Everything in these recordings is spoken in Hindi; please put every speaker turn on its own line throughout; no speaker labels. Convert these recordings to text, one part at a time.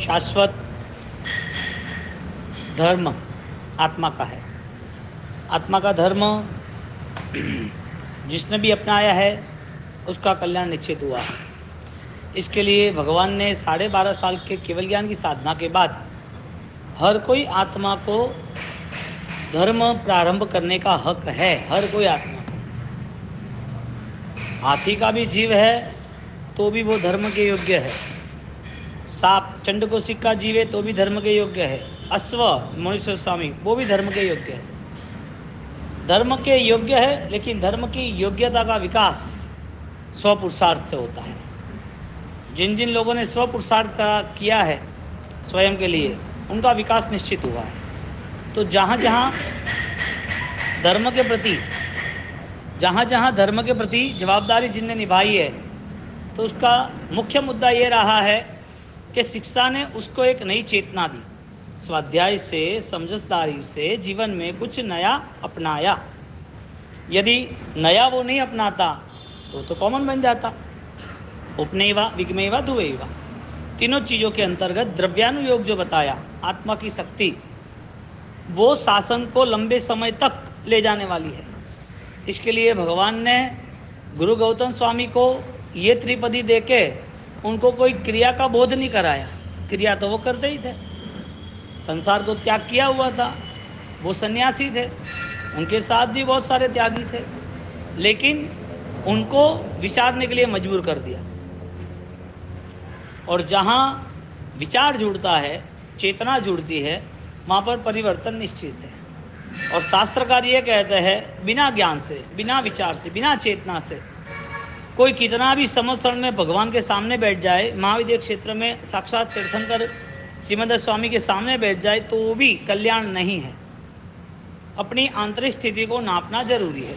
शाश्वत धर्म आत्मा का है। आत्मा का धर्म जिसने भी अपनाया है उसका कल्याण निश्चित हुआ है। इसके लिए भगवान ने 12.5 साल के केवल ज्ञान की साधना के बाद हर कोई आत्मा को धर्म प्रारंभ करने का हक है। हर कोई आत्मा को, हाथी का भी जीव है तो भी वो धर्म के योग्य है। सांप चंडकोशिक का जीव है तो भी धर्म के योग्य है। अश्व मुनीश्वर स्वामी वो भी धर्म के योग्य है। धर्म के योग्य है, लेकिन धर्म की योग्यता का विकास स्वपुरुषार्थ से होता है। जिन जिन लोगों ने स्वपुरुषार्थ किया है स्वयं के लिए, उनका विकास निश्चित हुआ है। तो जहाँ जहाँ धर्म के प्रति जवाबदारी जिनने निभाई है, तो उसका मुख्य मुद्दा ये रहा है कि शिक्षा ने उसको एक नई चेतना दी। स्वाध्याय से, समझदारी से जीवन में कुछ नया अपनाया। यदि नया वो नहीं अपनाता तो कॉमन बन जाता। उपनैवा विगमैवा धुवैवा, तीनों चीज़ों के अंतर्गत द्रव्यानुयोग जो बताया, आत्मा की शक्ति, वो शासन को लंबे समय तक ले जाने वाली है। इसके लिए भगवान ने गुरु गौतम स्वामी को ये त्रिपदी देके उनको कोई क्रिया का बोध नहीं कराया। क्रिया तो वो करते ही थे, संसार को त्याग किया हुआ था, वो सन्यासी थे, उनके साथ भी बहुत सारे त्यागी थे, लेकिन उनको विचारने के लिए मजबूर कर दिया। और जहाँ विचार जुड़ता है, चेतना जुड़ती है, वहाँ पर परिवर्तन निश्चित है। और शास्त्रकार ये कहते हैं, बिना ज्ञान से, बिना विचार से, बिना चेतना से कोई कितना भी समस्तरण में भगवान के सामने बैठ जाए, महाविद्या क्षेत्र में साक्षात तीर्थंकर श्रीमद स्वामी के सामने बैठ जाए, तो वो भी कल्याण नहीं है। अपनी आंतरिक स्थिति को नापना जरूरी है।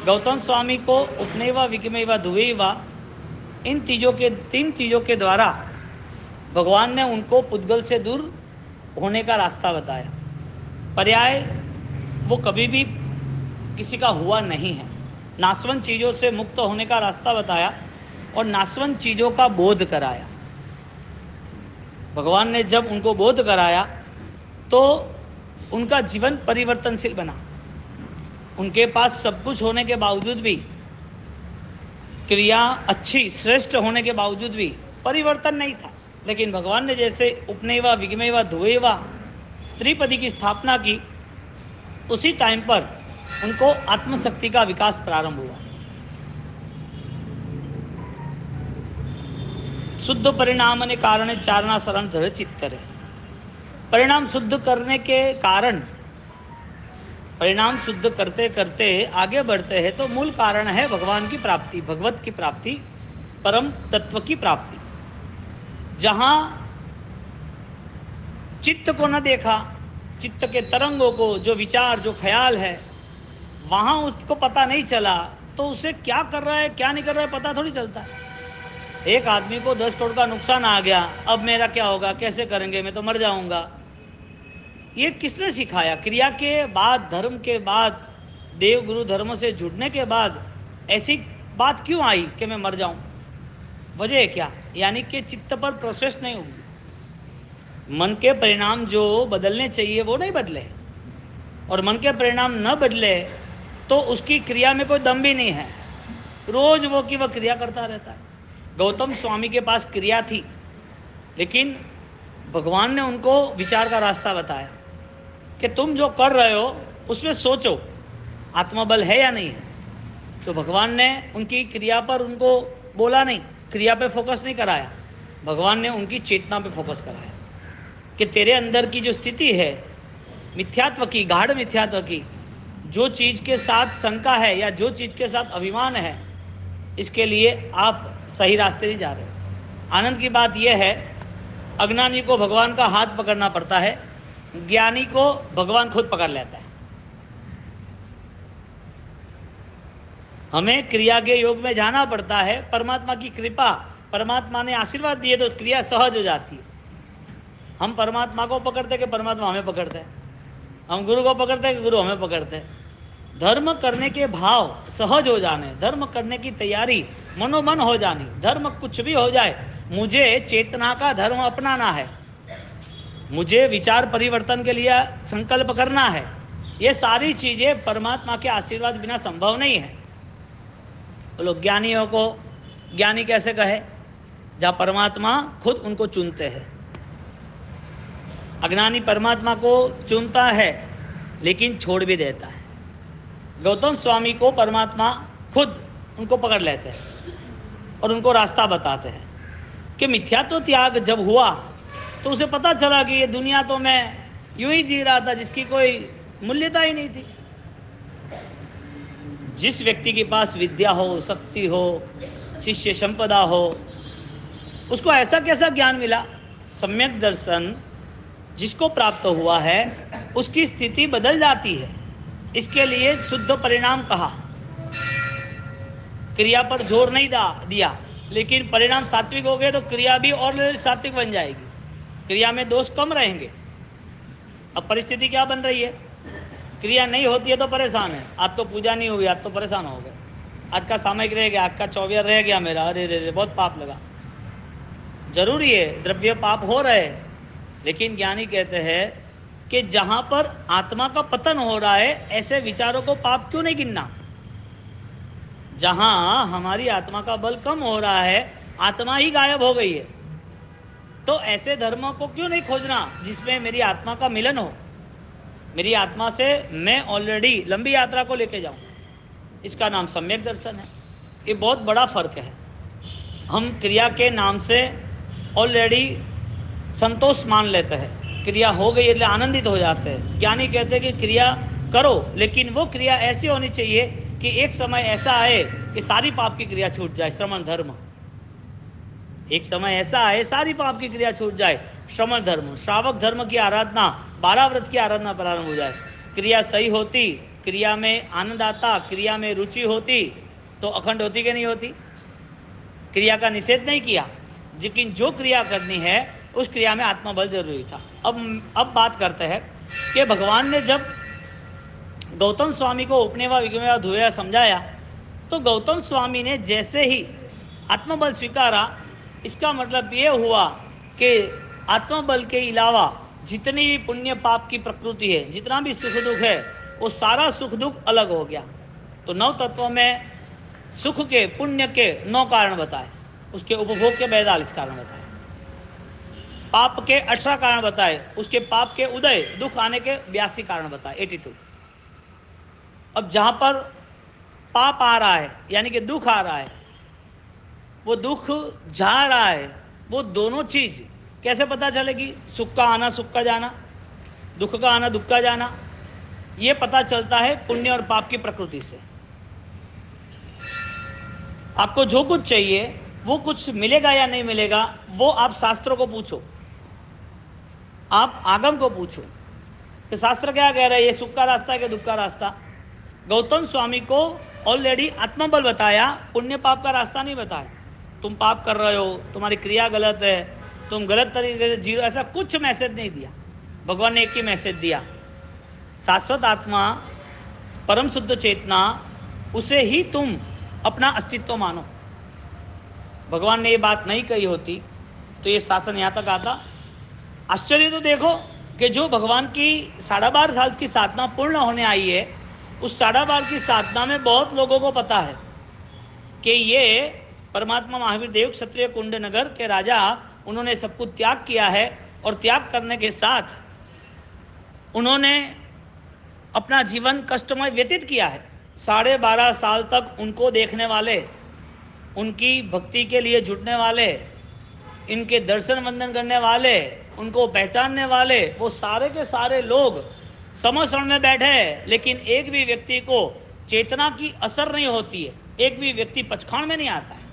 गौतम स्वामी को उपनैवा विगमैवा धुवैवा, इन तीन चीज़ों के द्वारा भगवान ने उनको पुद्गल से दूर होने का रास्ता बताया। पर्याय वो कभी भी किसी का हुआ नहीं है। नाशवंत चीज़ों से मुक्त होने का रास्ता बताया और नाशवंत चीज़ों का बोध कराया। भगवान ने जब उनको बोध कराया तो उनका जीवन परिवर्तनशील बना। उनके पास सब कुछ होने के बावजूद भी, क्रिया अच्छी श्रेष्ठ होने के बावजूद भी परिवर्तन नहीं था। लेकिन भगवान ने जैसे उपनैवा विगमैवा धुवैवा त्रिपदी की स्थापना की, उसी टाइम पर उनको आत्मशक्ति का विकास प्रारंभ हुआ। शुद्ध परिणाम ने कारण चारणा शरण धर चित्तरे। परिणाम शुद्ध करने के कारण, परिणाम शुद्ध करते करते आगे बढ़ते हैं, तो मूल कारण है भगवान की प्राप्ति, भगवत की प्राप्ति, परम तत्व की प्राप्ति। जहाँ चित्त को न देखा, चित्त के तरंगों को, जो विचार, जो ख्याल है, वहाँ उसको पता नहीं चला, तो उसे क्या कर रहा है क्या नहीं कर रहा है पता थोड़ी चलता है। एक आदमी को 10 करोड़ का नुकसान आ गया, अब मेरा क्या होगा, कैसे करेंगे, मैं तो मर जाऊंगा। ये किसने सिखाया? क्रिया के बाद, धर्म के बाद, देव गुरु धर्म से जुड़ने के बाद ऐसी बात क्यों आई कि मैं मर जाऊं? वजह क्या? यानी कि चित्त पर प्रोसेस नहीं होगी। मन के परिणाम जो बदलने चाहिए वो नहीं बदले, और मन के परिणाम न बदले तो उसकी क्रिया में कोई दम भी नहीं है। रोज वो की वह क्रिया करता रहता है। गौतम स्वामी के पास क्रिया थी, लेकिन भगवान ने उनको विचार का रास्ता बताया कि तुम जो कर रहे हो उसमें सोचो, आत्मबल है या नहीं है। तो भगवान ने उनकी क्रिया पर उनको बोला नहीं, क्रिया पे फोकस नहीं कराया, भगवान ने उनकी चेतना पे फोकस कराया कि तेरे अंदर की जो स्थिति है मिथ्यात्व की, गाढ़ मिथ्यात्व की, जो चीज़ के साथ शंका है या जो चीज़ के साथ अभिमान है, इसके लिए आप सही रास्ते नहीं जा रहे। आनंद की बात यह है, अज्ञानी को भगवान का हाथ पकड़ना पड़ता है, ज्ञानी को भगवान खुद पकड़ लेता है। हमें क्रिया के योग में जाना पड़ता है। परमात्मा की कृपा, परमात्मा ने आशीर्वाद दिए तो क्रिया सहज हो जाती है। हम परमात्मा को पकड़ते कि परमात्मा हमें पकड़ते हैं, हम गुरु को पकड़ते हैं कि गुरु हमें पकड़ते हैं। धर्म करने के भाव सहज हो जाने, धर्म करने की तैयारी मनोमन हो जानी, धर्म कुछ भी हो जाए, मुझे चेतना का धर्म अपनाना है, मुझे विचार परिवर्तन के लिए संकल्प करना है, ये सारी चीज़ें परमात्मा के आशीर्वाद बिना संभव नहीं है। बोलो ज्ञानियों को ज्ञानी कैसे कहे? जहाँ परमात्मा खुद उनको चुनते हैं। अज्ञानी परमात्मा को चुनता है लेकिन छोड़ भी देता है। गौतम स्वामी को परमात्मा खुद उनको पकड़ लेते हैं और उनको रास्ता बताते हैं कि मिथ्यात्व त्याग जब हुआ तो उसे पता चला कि ये दुनिया तो मैं यूं ही जी रहा था जिसकी कोई मूल्यता ही नहीं थी। जिस व्यक्ति के पास विद्या हो, शक्ति हो, शिष्य संपदा हो, उसको ऐसा कैसा ज्ञान मिला? सम्यक दर्शन जिसको प्राप्त हुआ है उसकी स्थिति बदल जाती है। इसके लिए शुद्ध परिणाम कहा, क्रिया पर जोर नहीं दिया, लेकिन परिणाम सात्विक हो गए तो क्रिया भी और सात्विक बन जाएगी, क्रिया में दोष कम रहेंगे। अब परिस्थिति क्या बन रही है? क्रिया नहीं होती है तो परेशान है। आज तो पूजा नहीं हुई, आज तो परेशान हो गए, आज का सामयिक रह गया, आज का चौवियर रह गया मेरा, अरे रे बहुत पाप लगा। जरूरी है, द्रव्य पाप हो रहे, लेकिन ज्ञानी कहते हैं कि जहां पर आत्मा का पतन हो रहा है ऐसे विचारों को पाप क्यों नहीं गिनना? जहां हमारी आत्मा का बल कम हो रहा है, आत्मा ही गायब हो गई है, तो ऐसे धर्मों को क्यों नहीं खोजना जिसमें मेरी आत्मा का मिलन हो, मेरी आत्मा से मैं ऑलरेडी लंबी यात्रा को लेके जाऊं। इसका नाम सम्यक दर्शन है। ये बहुत बड़ा फर्क है। हम क्रिया के नाम से ऑलरेडी संतोष मान लेते हैं, क्रिया हो गई इसलिए आनंदित हो जाते हैं। ज्ञानी कहते हैं कि क्रिया करो, लेकिन वो क्रिया ऐसी होनी चाहिए कि एक समय ऐसा आए कि सारी पाप की क्रिया छूट जाए, श्रमण धर्म। एक समय ऐसा आए सारी पाप की क्रिया छूट जाए, श्रमण धर्म, श्रावक धर्म की आराधना, 12 व्रत की आराधना प्रारंभ हो जाए। क्रिया सही होती, क्रिया में आनंद आता, क्रिया में रुचि होती तो अखंड होती कि नहीं होती? क्रिया का निषेध नहीं किया, लेकिन जो क्रिया करनी है उस क्रिया में आत्मबल जरूरी था। अब बात करते हैं कि भगवान ने जब गौतम स्वामी को उपनेवा विज्ञेवा धुएया समझाया तो गौतम स्वामी ने जैसे ही आत्मबल स्वीकारा, इसका मतलब ये हुआ कि आत्मबल के अलावा जितनी भी पुण्य पाप की प्रकृति है, जितना भी सुख दुख है, वो सारा सुख दुख अलग हो गया। तो 9 तत्वों में सुख के पुण्य के 9 कारण बताए, उसके उपभोग के 42 कारण बताए, पाप के 18 कारण बताए, उसके पाप के उदय दुख आने के 82 कारण बताए, 82। अब जहाँ पर पाप आ रहा है यानी कि दुख आ रहा है, वो दुख जा रहा है, वो दोनों चीज कैसे पता चलेगी? सुख का आना सुख का जाना, दुख का आना दुख का जाना, ये पता चलता है पुण्य और पाप की प्रकृति से। आपको जो कुछ चाहिए वो कुछ मिलेगा या नहीं मिलेगा, वो आप शास्त्रों को पूछो, आप आगम को पूछो कि शास्त्र क्या कह रहा है, ये सुख का रास्ता है कि दुख का रास्ता। गौतम स्वामी को ऑलरेडी आत्मबल बताया, पुण्य पाप का रास्ता नहीं बताया। तुम पाप कर रहे हो, तुम्हारी क्रिया गलत है, तुम गलत तरीके से जी रहे हो, ऐसा कुछ मैसेज नहीं दिया। भगवान ने एक ही मैसेज दिया, शाश्वत आत्मा, परम शुद्ध चेतना, उसे ही तुम अपना अस्तित्व मानो। भगवान ने ये बात नहीं कही होती तो ये शासन यहाँ तक आता। आश्चर्य तो देखो कि जो भगवान की 12.5 साल की साधना पूर्ण होने आई है, उस 12.5 की साधना में बहुत लोगों को पता है कि ये परमात्मा महावीर देव क्षत्रिय कुंड नगर के राजा, उन्होंने सब कुछ त्याग किया है और त्याग करने के साथ उन्होंने अपना जीवन कष्टमय व्यतीत किया है। 12.5 साल तक उनको देखने वाले, उनकी भक्ति के लिए जुटने वाले, इनके दर्शन वंदन करने वाले, उनको पहचानने वाले, वो सारे के सारे लोग समर्षण में बैठे हैं, लेकिन एक भी व्यक्ति को चेतना की असर नहीं होती है, एक भी व्यक्ति पचखाण में नहीं आता है,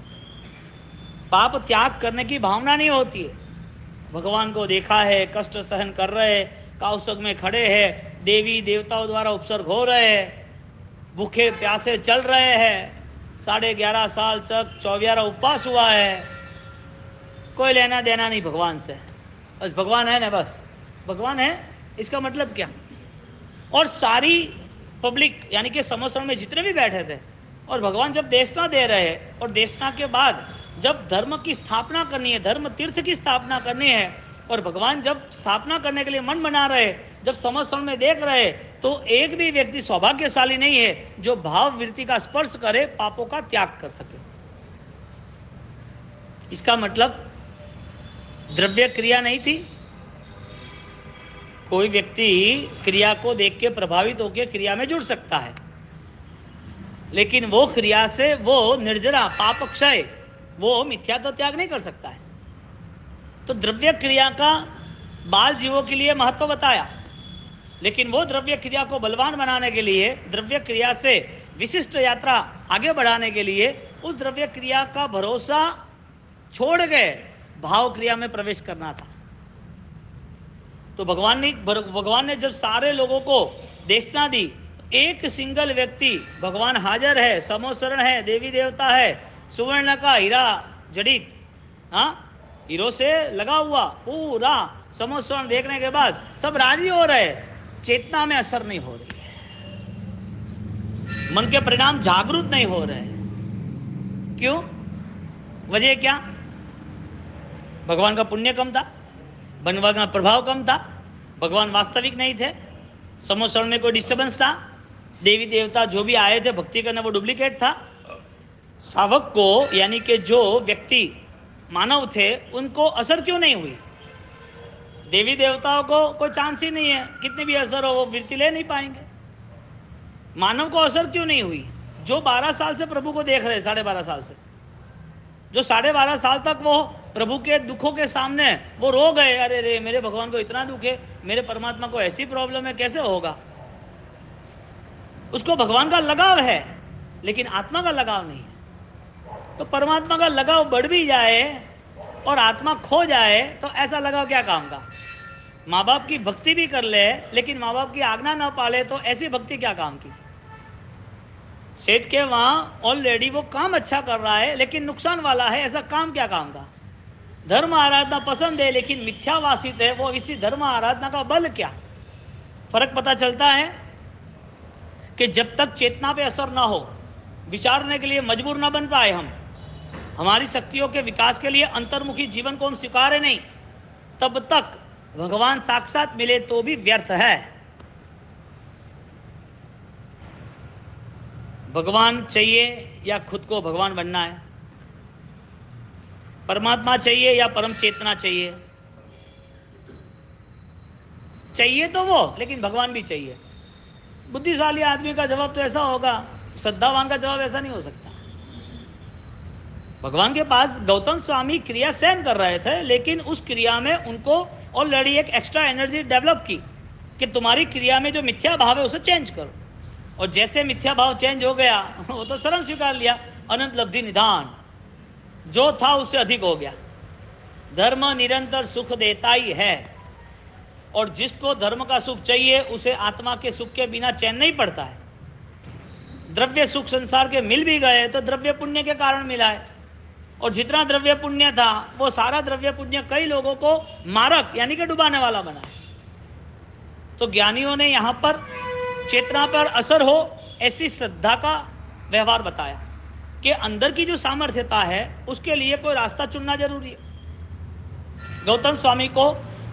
पाप त्याग करने की भावना नहीं होती है। भगवान को देखा है, कष्ट सहन कर रहे हैं, काउसक में खड़े हैं, देवी देवताओं द्वारा उपसर्ग हो रहे हैं, भूखे प्यासे चल रहे हैं, 11.5 साल तक 24 उपवास हुआ है, कोई लेना देना नहीं भगवान से, बस भगवान है ना, बस भगवान है, इसका मतलब क्या? और सारी पब्लिक यानी कि समोसरण में जितने भी बैठे थे, और भगवान जब देशना दे रहे और देशना के बाद जब धर्म की स्थापना करनी है, धर्म तीर्थ की स्थापना करनी है, और भगवान जब स्थापना करने के लिए मन बना रहे, जब समोसरण में देख रहे, तो एक भी व्यक्ति सौभाग्यशाली नहीं है जो भाव वृत्ति का स्पर्श करे, पापों का त्याग कर सके। इसका मतलब द्रव्य क्रिया नहीं थी। कोई व्यक्ति क्रिया को देख के प्रभावित होकर क्रिया में जुड़ सकता है, लेकिन वो क्रिया से वो निर्जरा पाप क्षय, वो मिथ्यात्व त्याग नहीं कर सकता है। तो द्रव्य क्रिया का बाल जीवों के लिए महत्व बताया, लेकिन वो द्रव्य क्रिया को बलवान बनाने के लिए, द्रव्य क्रिया से विशिष्ट यात्रा आगे बढ़ाने के लिए उस द्रव्य क्रिया का भरोसा छोड़ गए भाव क्रिया में प्रवेश करना था। तो भगवान ने जब सारे लोगों को देशना दी, एक सिंगल व्यक्ति, भगवान हाजिर है, समोसरण है, देवी देवता है, सुवर्ण का हीरा जड़ित, हीरो से लगा हुआ पूरा समोसरण देखने के बाद सब राजी हो रहे, चेतना में असर नहीं हो रही है, मन के परिणाम जागरूक नहीं हो रहे। क्यों? वजह क्या? भगवान का पुण्य कम था, भगवान का प्रभाव कम था, भगवान वास्तविक नहीं थे, समोसरण में कोई डिस्टर्बेंस था, देवी देवता जो भी आए थे भक्ति करने वो डुप्लीकेट था। सावक को यानी कि जो व्यक्ति मानव थे उनको असर क्यों नहीं हुई? देवी देवताओं को कोई चांस ही नहीं है, कितने भी असर हो वो वृत्ति ले नहीं पाएंगे। मानव को असर क्यों नहीं हुई? जो 12 साल से प्रभु को देख रहे, 12.5 साल से, जो 12.5 साल तक वो प्रभु के दुखों के सामने वो रो गए, अरे रे मेरे भगवान को इतना दुख है, मेरे परमात्मा को ऐसी प्रॉब्लम है, कैसे होगा? उसको भगवान का लगाव है लेकिन आत्मा का लगाव नहीं है। तो परमात्मा का लगाव बढ़ भी जाए और आत्मा खो जाए तो ऐसा लगाव क्या काम का? माँ बाप की भक्ति भी कर ले लेकिन माँ बाप की आज्ञा ना पाले तो ऐसी भक्ति क्या काम की? सेठ के वहाँ ऑलरेडी वो काम अच्छा कर रहा है लेकिन नुकसान वाला है, ऐसा काम क्या काम का? धर्म आराधना पसंद है लेकिन मिथ्यावासित है, वो इसी धर्म आराधना का बल क्या? फर्क पता चलता है कि जब तक चेतना पे असर ना हो, विचारने के लिए मजबूर ना बन पाए, हम हमारी शक्तियों के विकास के लिए अंतर्मुखी जीवन को हम स्वीकारे नहीं, तब तक भगवान साक्षात मिले तो भी व्यर्थ है। भगवान चाहिए या खुद को भगवान बनना है? परमात्मा चाहिए या परम चेतना चाहिए? चाहिए तो वो, लेकिन भगवान भी चाहिए। बुद्धिशाली आदमी का जवाब तो ऐसा होगा, श्रद्धावान का जवाब ऐसा नहीं हो सकता। भगवान के पास गौतम स्वामी क्रिया सहन कर रहे थे, लेकिन उस क्रिया में उनको ऑलरेडी एक एक्स्ट्रा एनर्जी डेवलप की कि तुम्हारी क्रिया में जो मिथ्या भाव है उसे चेंज करो। और जैसे मिथ्या भाव चेंज हो गया वो तो शरण स्वीकार लिया, अनंत लब्धि निधान, जो था उससे अधिक हो गया। धर्म निरंतर सुख देता ही है, और जिसको धर्म का सुख चाहिए उसे आत्मा के सुख के बिना चैन नहीं पड़ता है। द्रव्य सुख संसार के मिल भी गए तो द्रव्य पुण्य के कारण मिला है, और जितना द्रव्य पुण्य था वो सारा द्रव्य पुण्य कई लोगों को मारक यानी कि डुबाने वाला बना है। तो ज्ञानियों ने यहाँ पर चेतना पर असर हो ऐसी श्रद्धा का व्यवहार बताया कि अंदर की जो सामर्थ्यता है उसके लिए कोई रास्ता चुनना जरूरी है। गौतम स्वामी को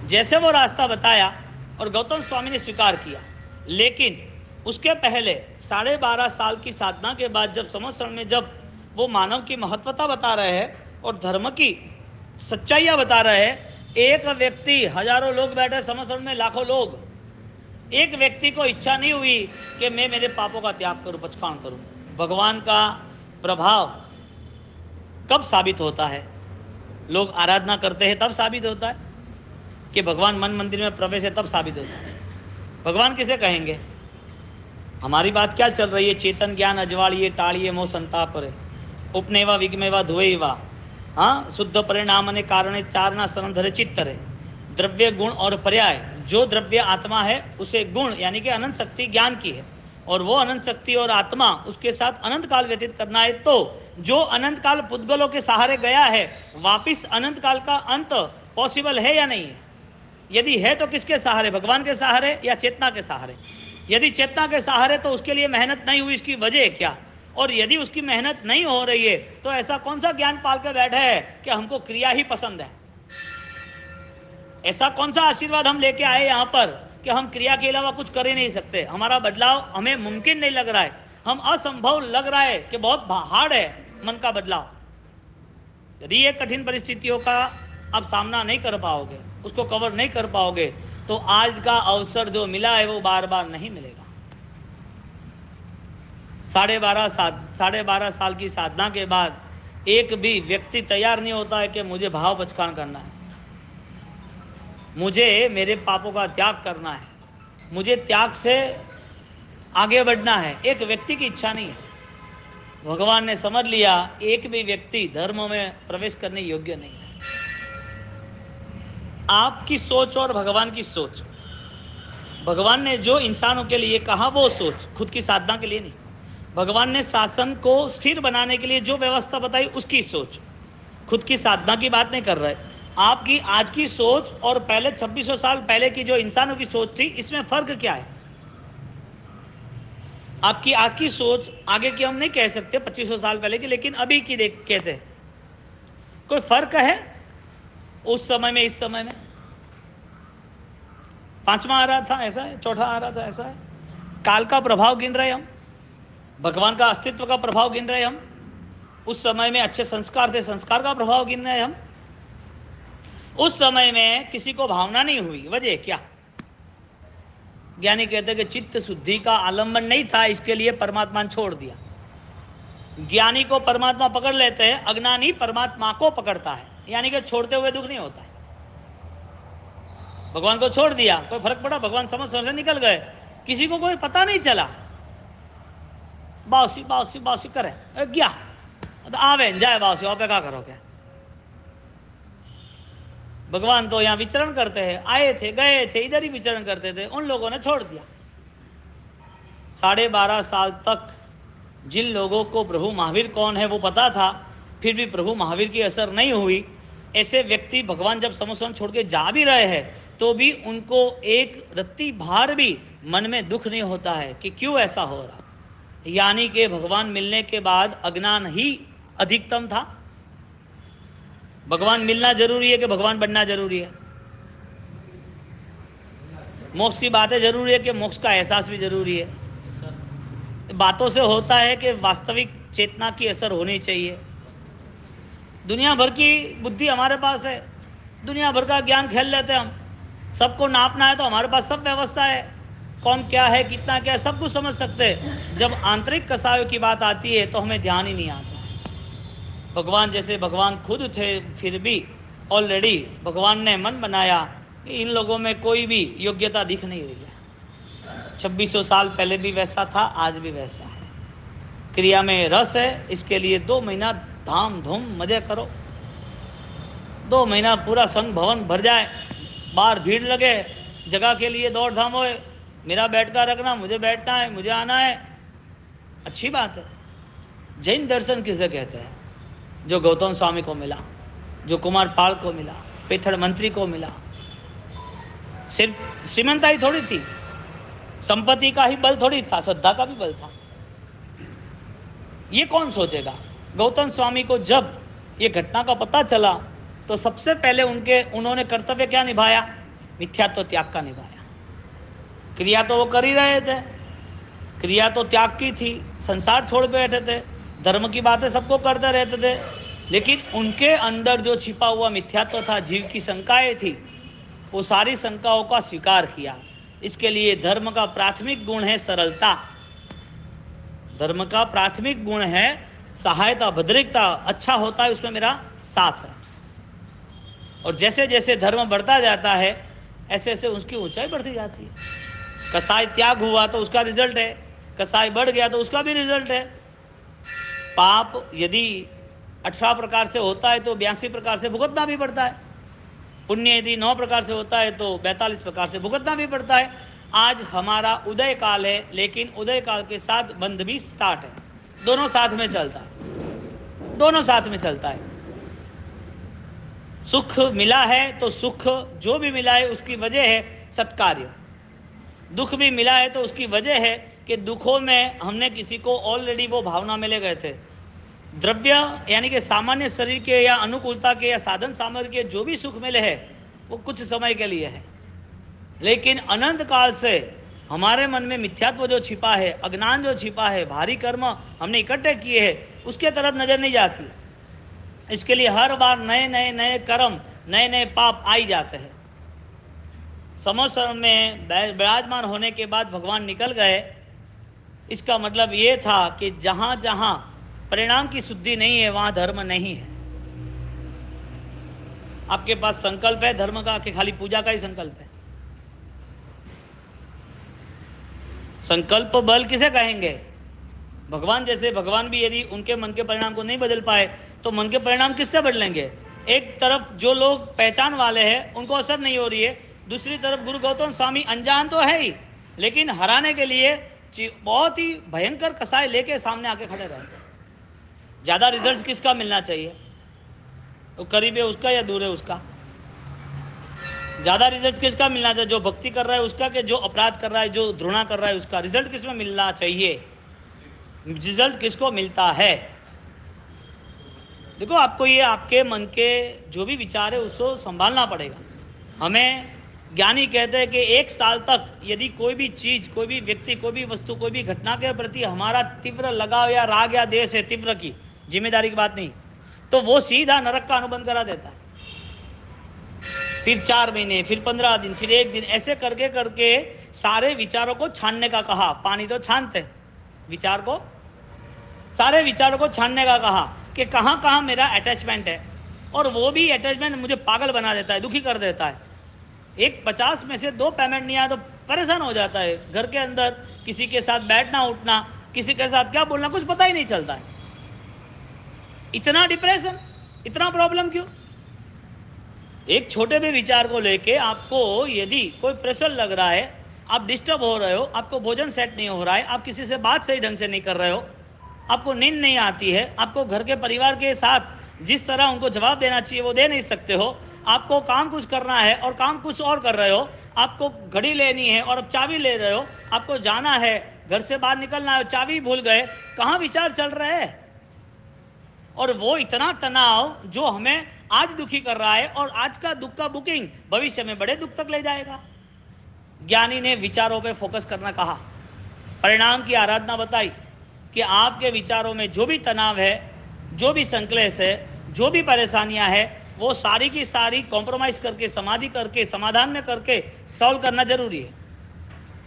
जैसे वो रास्ता बताया और गौतम स्वामी ने स्वीकार किया, लेकिन उसके पहले 12.5 साल की साधना के बाद जब समोसरण में जब वो मानव की महत्वता बता रहे हैं और धर्म की सच्चाइयाँ बता रहे हैं, एक व्यक्ति, हजारों लोग बैठे समोसरण में, लाखों लोग, एक व्यक्ति को इच्छा नहीं हुई कि मैं मेरे पापों का त्याग करूं, पचखान करूं। भगवान का प्रभाव कब साबित होता है? लोग आराधना करते हैं तब साबित होता है कि भगवान मन मंदिर में प्रवेश है, तब साबित होता है। भगवान किसे कहेंगे? हमारी बात क्या चल रही है? चेतन ज्ञान अजवाड़िए टाड़िए मोह संताप रे, उपनेवा विग्मेवा धुएवा, हाँ, शुद्ध परिणाम ने कारण चारणा शरण धरे चित्त रे। द्रव्य गुण और पर्याय, जो द्रव्य आत्मा है उसे गुण यानी कि अनंत शक्ति ज्ञान की है, और वो अनंत शक्ति और आत्मा उसके साथ अनंत काल व्यतीत करना है। तो जो अनंत काल पुद्गलों के सहारे गया है, वापिस अनंत काल का अंत पॉसिबल है या नहीं है? यदि है तो किसके सहारे? भगवान के सहारे या चेतना के सहारे? यदि चेतना के सहारे तो उसके लिए मेहनत नहीं हुई, इसकी वजह क्या? और यदि उसकी मेहनत नहीं हो रही है तो ऐसा कौन सा ज्ञान पाल के बैठे है कि हमको क्रिया ही पसंद है? ऐसा कौन सा आशीर्वाद हम लेके आए यहाँ पर कि हम क्रिया के अलावा कुछ कर ही नहीं सकते? हमारा बदलाव हमें मुमकिन नहीं लग रहा है, हम असंभव लग रहा है कि बहुत हार्ड है मन का बदलाव। यदि ये कठिन परिस्थितियों का आप सामना नहीं कर पाओगे, उसको कवर नहीं कर पाओगे, तो आज का अवसर जो मिला है वो बार बार नहीं मिलेगा। 12.5 साल की साधना के बाद एक भी व्यक्ति तैयार नहीं होता है कि मुझे भाव पचकान करना है, मुझे मेरे पापों का त्याग करना है, मुझे त्याग से आगे बढ़ना है। एक व्यक्ति की इच्छा नहीं है। भगवान ने समझ लिया एक भी व्यक्ति धर्म में प्रवेश करने योग्य नहीं है। आपकी सोच और भगवान की सोच, भगवान ने जो इंसानों के लिए कहा वो सोच, खुद की साधना के लिए नहीं। भगवान ने शासन को स्थिर बनाने के लिए जो व्यवस्था बताई उसकी सोच, खुद की साधना की बात नहीं कर रहे। आपकी आज की सोच और पहले 2600 साल पहले की जो इंसानों की सोच थी, इसमें फर्क क्या है? आपकी आज की सोच, आगे की हम नहीं कह सकते 2500 साल पहले की, लेकिन अभी की देख कहते कोई फर्क है उस समय में इस समय में? 5वां आ रहा था ऐसा है, 4था आ रहा था ऐसा है। काल का प्रभाव गिन रहे हम, भगवान का अस्तित्व का प्रभाव गिन रहे हम। उस समय में अच्छे संस्कार थे, संस्कार का प्रभाव गिन रहे हम। उस समय में किसी को भावना नहीं हुई, वजह क्या? ज्ञानी कहते हैं कि चित्त शुद्धि का आलंबन नहीं था, इसके लिए परमात्मा ने छोड़ दिया। ज्ञानी को परमात्मा पकड़ लेते हैं, अज्ञानी परमात्मा को पकड़ता है, यानी कि छोड़ते हुए दुख नहीं होता है। भगवान को छोड़ दिया, कोई फर्क पड़ा? भगवान समझ से निकल गए, किसी को कोई पता नहीं चला। बाउसी बाउसी बाउसी करे गया तो आवे जाए बाउसी, आप क्या करोगे? भगवान तो यहाँ विचरण करते हैं, आए थे गए थे, इधर ही विचरण करते थे, उन लोगों ने छोड़ दिया। 12.5 साल तक जिन लोगों को प्रभु महावीर कौन है वो पता था, फिर भी प्रभु महावीर की असर नहीं हुई, ऐसे व्यक्ति भगवान जब समोसन छोड़ के जा भी रहे हैं तो भी उनको एक रत्ती भार भी मन में दुख नहीं होता है कि क्यों ऐसा हो रहा। यानी कि भगवान मिलने के बाद अज्ञान ही अधिकतम था। भगवान मिलना जरूरी है कि भगवान बनना जरूरी है? मोक्ष की बातें जरूरी है कि मोक्ष का एहसास भी जरूरी है? बातों से होता है कि वास्तविक चेतना की असर होनी चाहिए। दुनिया भर की बुद्धि हमारे पास है, दुनिया भर का ज्ञान खेल लेते हैं हम, सबको नापना है तो हमारे पास सब व्यवस्था है, कौन क्या है कितना क्या है सब कुछ समझ सकते हैं। जब आंतरिक कसायों की बात आती है तो हमें ध्यान ही नहीं आता। भगवान जैसे भगवान खुद थे, फिर भी ऑलरेडी भगवान ने मन बनाया कि इन लोगों में कोई भी योग्यता दिख नहीं रही है। 2600 साल पहले भी वैसा था, आज भी वैसा है। क्रिया में रस है, इसके लिए 2 महीना धाम धूम मजे करो, 2 महीना पूरा संघ भवन भर जाए, बाहर भीड़ लगे, जगह के लिए दौड़ धाम होए, मेरा बैठ कर रखना, मुझे बैठना है, मुझे आना है, अच्छी बात है। जैन दर्शन किसे कहते हैं? जो गौतम स्वामी को मिला, जो कुमार पाल को मिला, पेथड़ मंत्री को मिला। सिर्फ श्रीमंताई थोड़ी थी, संपत्ति का ही बल थोड़ी था, श्रद्धा का भी बल था। ये कौन सोचेगा? गौतम स्वामी को जब ये घटना का पता चला तो सबसे पहले उन्होंने कर्तव्य क्या निभाया? मिथ्यात्व त्याग का निभाया। क्रिया तो वो कर ही रहे थे, क्रिया तो त्याग की थी, संसार छोड़ बैठे थे, धर्म की बातें सबको करते रहते थे, लेकिन उनके अंदर जो छिपा हुआ मिथ्यात्व था, जीव की शंकाएं थी, वो सारी शंकाओं का स्वीकार किया। इसके लिए धर्म का प्राथमिक गुण है सरलता, धर्म का प्राथमिक गुण है सहायता, भद्रिकता। अच्छा होता है उसमें मेरा साथ है। और जैसे जैसे धर्म बढ़ता जाता है ऐसे ऐसे उसकी ऊंचाई बढ़ती जाती है। कसाई त्याग हुआ तो उसका रिजल्ट है, कसाई बढ़ गया तो उसका भी रिजल्ट है। पाप यदि 18 प्रकार से होता है तो 82 प्रकार से भुगतना भी पड़ता है। पुण्य यदि 9 प्रकार से होता है तो 42 प्रकार से भुगतना भी पड़ता है। आज हमारा उदय काल है, लेकिन उदय काल के साथ बंध भी स्टार्ट है। दोनों साथ में चलता है, दोनों साथ में चलता है। सुख मिला है तो सुख जो भी मिला है उसकी वजह है सत्कार्य। दुख भी मिला है तो उसकी वजह है कि दुखों में हमने किसी को ऑलरेडी वो भावना में ले गए थे। द्रव्य यानी कि सामान्य शरीर के या अनुकूलता के या साधन सामग्री के जो भी सुख मिले हैं वो कुछ समय के लिए है, लेकिन अनंत काल से हमारे मन में मिथ्यात्व जो छिपा है, अज्ञान जो छिपा है, भारी कर्म हमने इकट्ठे किए हैं, उसके तरफ नजर नहीं जाती। इसके लिए हर बार नए नए नए कर्म, नए नए पाप आ ही जाते हैं। समोसर में विराजमान होने के बाद भगवान निकल गए। इसका मतलब ये था कि जहां जहां परिणाम की शुद्धि नहीं है वहां धर्म नहीं है। आपके पास संकल्प है धर्म का कि खाली पूजा का ही संकल्प है? संकल्प बल किसे कहेंगे? भगवान जैसे भगवान भी यदि उनके मन के परिणाम को नहीं बदल पाए तो मन के परिणाम किससे बदलेंगे? एक तरफ जो लोग पहचान वाले हैं उनको असर नहीं हो रही है, दूसरी तरफ गुरु गौतम स्वामी अनजान तो है ही, लेकिन हराने के लिए बहुत ही भयंकर कसाई लेके सामने आके खड़े रहेंगे। ज़्यादा रिजल्ट किसका मिलना चाहिए? तो करीब है उसका या दूर है उसका? ज़्यादा रिजल्ट किसका मिलना चाहिए? जो भक्ति कर रहा है उसका, कि जो अपराध कर रहा है, जो घृणा कर रहा है उसका? रिजल्ट किसमें मिलना चाहिए? रिजल्ट किसको मिलता है? देखो, आपको ये आपके मन के जो भी विचार है उसको संभालना पड़ेगा। हमें ज्ञानी कहते हैं कि 1 साल तक यदि कोई भी चीज़, कोई भी व्यक्ति, कोई भी वस्तु, कोई भी घटना के प्रति हमारा तीव्र लगाव या राग या द्वेष है, तीव्र की जिम्मेदारी की बात नहीं, तो वो सीधा नरक का अनुबंध करा देता है। फिर 4 महीने, फिर 15 दिन, फिर 1 दिन, ऐसे करके करके सारे विचारों को छानने का कहा। पानी तो छानते, विचार को, सारे विचारों को छानने का कहा कि कहाँ कहाँ मेरा अटैचमेंट है, और वो भी अटैचमेंट मुझे पागल बना देता है, दुखी कर देता है। एक 50 में से 2 पेमेंट नहीं आया तो परेशान हो जाता है। घर के अंदर किसी के साथ बैठना उठना, किसी के साथ क्या बोलना, कुछ पता ही नहीं चलता है। इतना डिप्रेशन, इतना प्रॉब्लम क्यों? एक छोटे भी विचार को लेके आपको यदि कोई प्रेशर लग रहा है, आप डिस्टर्ब हो रहे हो, आपको भोजन सेट नहीं हो रहा है, आप किसी से बात सही ढंग से नहीं कर रहे हो, आपको नींद नहीं आती है, आपको घर के परिवार के साथ जिस तरह उनको जवाब देना चाहिए वो दे नहीं सकते हो, आपको काम कुछ करना है और काम कुछ और कर रहे हो, आपको घड़ी लेनी है और अब चाबी ले रहे हो, आपको जाना है, घर से बाहर निकलना है, चाबी भूल गए, कहाँ विचार चल रहे हैं? और वो इतना तनाव जो हमें आज दुखी कर रहा है, और आज का दुख का बुकिंग भविष्य में बड़े दुख तक ले जाएगा। ज्ञानी ने विचारों पे फोकस करना कहा, परिणाम की आराधना बताई कि आपके विचारों में जो भी तनाव है, जो भी संक्लेश है, जो भी परेशानियां है, वो सारी की सारी कॉम्प्रोमाइज़ करके, समाधि करके, समाधान में करके सॉल्व करना जरूरी है।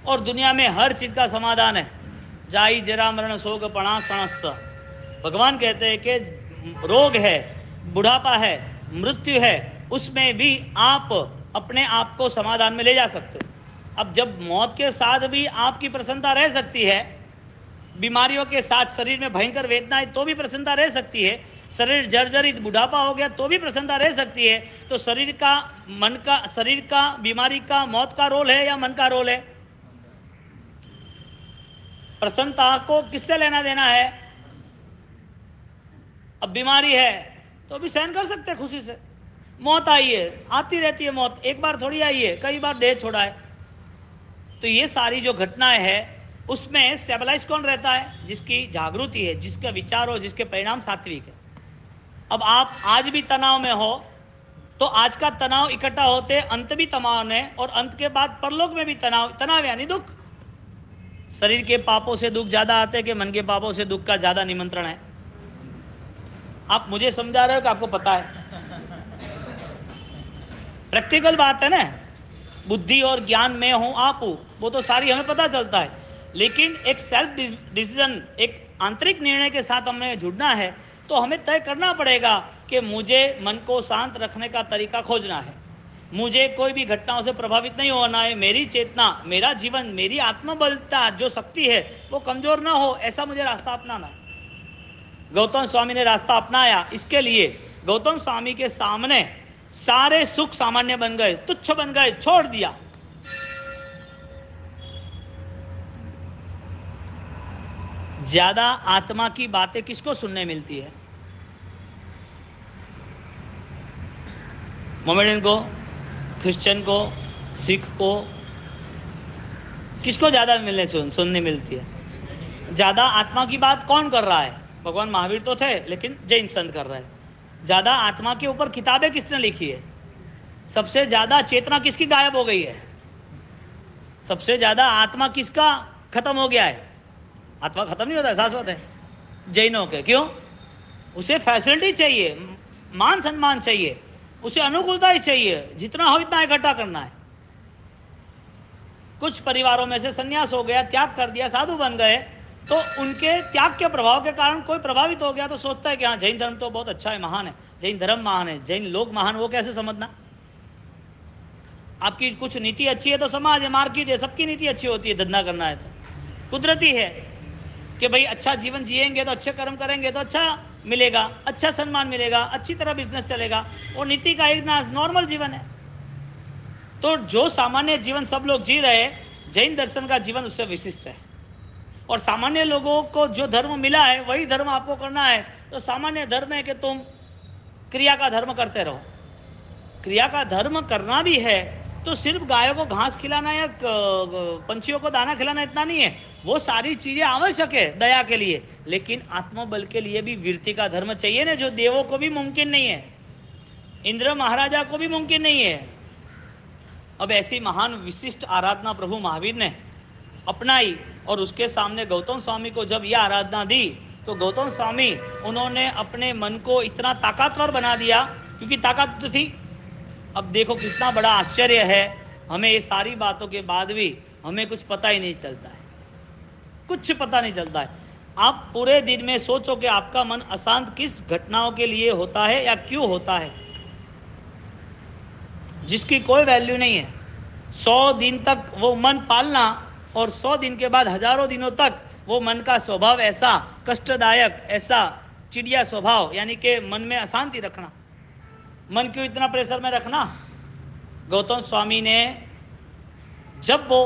और दुनिया में हर चीज़ का समाधान है। जाई जरा मरण शोक पणा सणस। भगवान कहते हैं कि रोग है, बुढ़ापा है, मृत्यु है, उसमें भी आप अपने आप को समाधान में ले जा सकते हो। अब जब मौत के साथ भी आपकी प्रसन्नता रह सकती है, बीमारियों के साथ शरीर में भयंकर वेदना है तो भी प्रसन्नता रह सकती है, शरीर जर्जरित बुढ़ापा हो गया तो भी प्रसन्नता रह सकती है, तो शरीर का, मन का, शरीर का, बीमारी का, मौत का रोल है या मन का रोल है? प्रसन्नता को किससे लेना देना है? अब बीमारी है तो भी सहन कर सकते हैं खुशी से। मौत आई है, आती रहती है मौत, एक बार थोड़ी आई है, कई बार देह छोड़ा है। तो ये सारी जो घटनाएं हैं उसमें स्टेबलाइज कौन रहता है? जिसकी जागृति है, जिसका विचार हो, जिसके परिणाम सात्विक है। अब आप आज भी तनाव में हो तो आज का तनाव इकट्ठा होते अंत भी तनाव में, और अंत के बाद परलोक में भी तनाव। तनाव यानी दुख। शरीर के पापों से दुख ज्यादा आते कि मन के पापों से दुख का ज्यादा निमंत्रण है? आप मुझे समझा रहे हो कि आपको पता है? प्रैक्टिकल बात है ना। बुद्धि और ज्ञान में हूं आप हूं, वो तो सारी हमें पता चलता है, लेकिन एक सेल्फ डिसीजन, एक आंतरिक निर्णय के साथ हमें जुड़ना है तो हमें तय करना पड़ेगा कि मुझे मन को शांत रखने का तरीका खोजना है, मुझे कोई भी घटनाओं से प्रभावित नहीं होना है, मेरी चेतना, मेरा जीवन, मेरी आत्मबलता जो शक्ति है वो कमजोर ना हो, ऐसा मुझे रास्ता अपनाना है। गौतम स्वामी ने रास्ता अपनाया, इसके लिए गौतम स्वामी के सामने सारे सुख सामान्य बन गए, तुच्छ बन गए, छोड़ दिया। ज्यादा आत्मा की बातें किसको सुनने मिलती है? मोमेडियन को, क्रिश्चियन को, सिख को, किसको ज़्यादा सुनने मिलती है? ज़्यादा आत्मा की बात कौन कर रहा है? भगवान महावीर तो थे, लेकिन जैन संत कर रहे हैं। ज़्यादा आत्मा के ऊपर किताबें किसने लिखी है? सबसे ज़्यादा चेतना किसकी गायब हो गई है? सबसे ज़्यादा आत्मा किसका खत्म हो गया है? आत्मा खत्म नहीं होता है, शाश्वत है। जैनों के। क्यों? उसे फैसिलिटी चाहिए, मान सम्मान चाहिए, उसे अनुकूलता ही चाहिए, जितना हो इतना इकट्ठा करना है। कुछ परिवारों में से सन्यास हो गया, त्याग कर दिया, साधु बन गए, तो उनके त्याग के प्रभाव के कारण कोई प्रभावित हो गया तो सोचता है कि हाँ जैन धर्म तो बहुत अच्छा है, महान है, जैन धर्म महान है, जैन लोग महान। वो कैसे समझना? आपकी कुछ नीति अच्छी है तो समाज है, मार्केट है, सबकी नीति अच्छी होती है। धंधा करना है तो कुदरती है कि भाई अच्छा जीवन जिएंगे तो अच्छे कर्म करेंगे तो अच्छा मिलेगा, अच्छा सम्मान मिलेगा, अच्छी तरह बिजनेस चलेगा। वो नीति का एक नॉर्मल जीवन है। तो जो सामान्य जीवन सब लोग जी रहे हैं, जैन दर्शन का जीवन उससे विशिष्ट है। और सामान्य लोगों को जो धर्म मिला है वही धर्म आपको करना है। तो सामान्य धर्म है कि तुम क्रिया का धर्म करते रहो। क्रिया का धर्म करना भी है तो सिर्फ गायों को घास खिलाना या पंछियों को दाना खिलाना इतना नहीं है। वो सारी चीजें आवश्यक है दया के लिए, लेकिन आत्मबल के लिए भी वीरति का धर्म चाहिए ना, जो देवों को भी मुमकिन नहीं है, इंद्र महाराजा को भी मुमकिन नहीं है। अब ऐसी महान विशिष्ट आराधना प्रभु महावीर ने अपनाई और उसके सामने गौतम स्वामी को जब यह आराधना दी तो गौतम स्वामी उन्होंने अपने मन को इतना ताकतवर बना दिया, क्योंकि ताकत तो थी। अब देखो कितना बड़ा आश्चर्य है, हमें ये सारी बातों के बाद भी हमें कुछ पता ही नहीं चलता है, कुछ पता नहीं चलता है। आप पूरे दिन में सोचो कि आपका मन अशांत किस घटनाओं के लिए होता है या क्यों होता है, जिसकी कोई वैल्यू नहीं है। 100 दिन तक वो मन पालना और 100 दिन के बाद हजारों दिनों तक वो मन का स्वभाव ऐसा कष्टदायक, ऐसा चिड़िया स्वभाव, यानी कि मन में अशांति रखना, मन क्यों इतना प्रेशर में रखना। गौतम स्वामी ने जब वो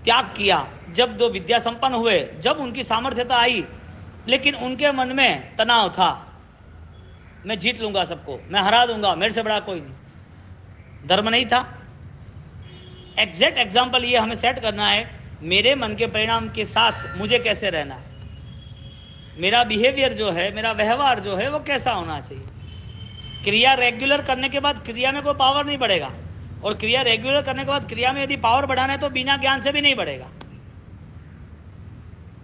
त्याग किया, जब दो विद्या संपन्न हुए, जब उनकी सामर्थ्यता आई, लेकिन उनके मन में तनाव था, मैं जीत लूंगा सबको, मैं हरा दूंगा, मेरे से बड़ा कोई नहीं। धर्म नहीं था। एग्जैक्ट एग्जाम्पल ये हमें सेट करना है, मेरे मन के परिणाम के साथ मुझे कैसे रहना है, मेरा बिहेवियर जो है, मेरा व्यवहार जो है वो कैसा होना चाहिए। क्रिया रेगुलर करने के बाद क्रिया में कोई पावर नहीं बढ़ेगा, और क्रिया रेगुलर करने के बाद क्रिया में यदि पावर बढ़ाना है तो बिना ज्ञान से भी नहीं बढ़ेगा।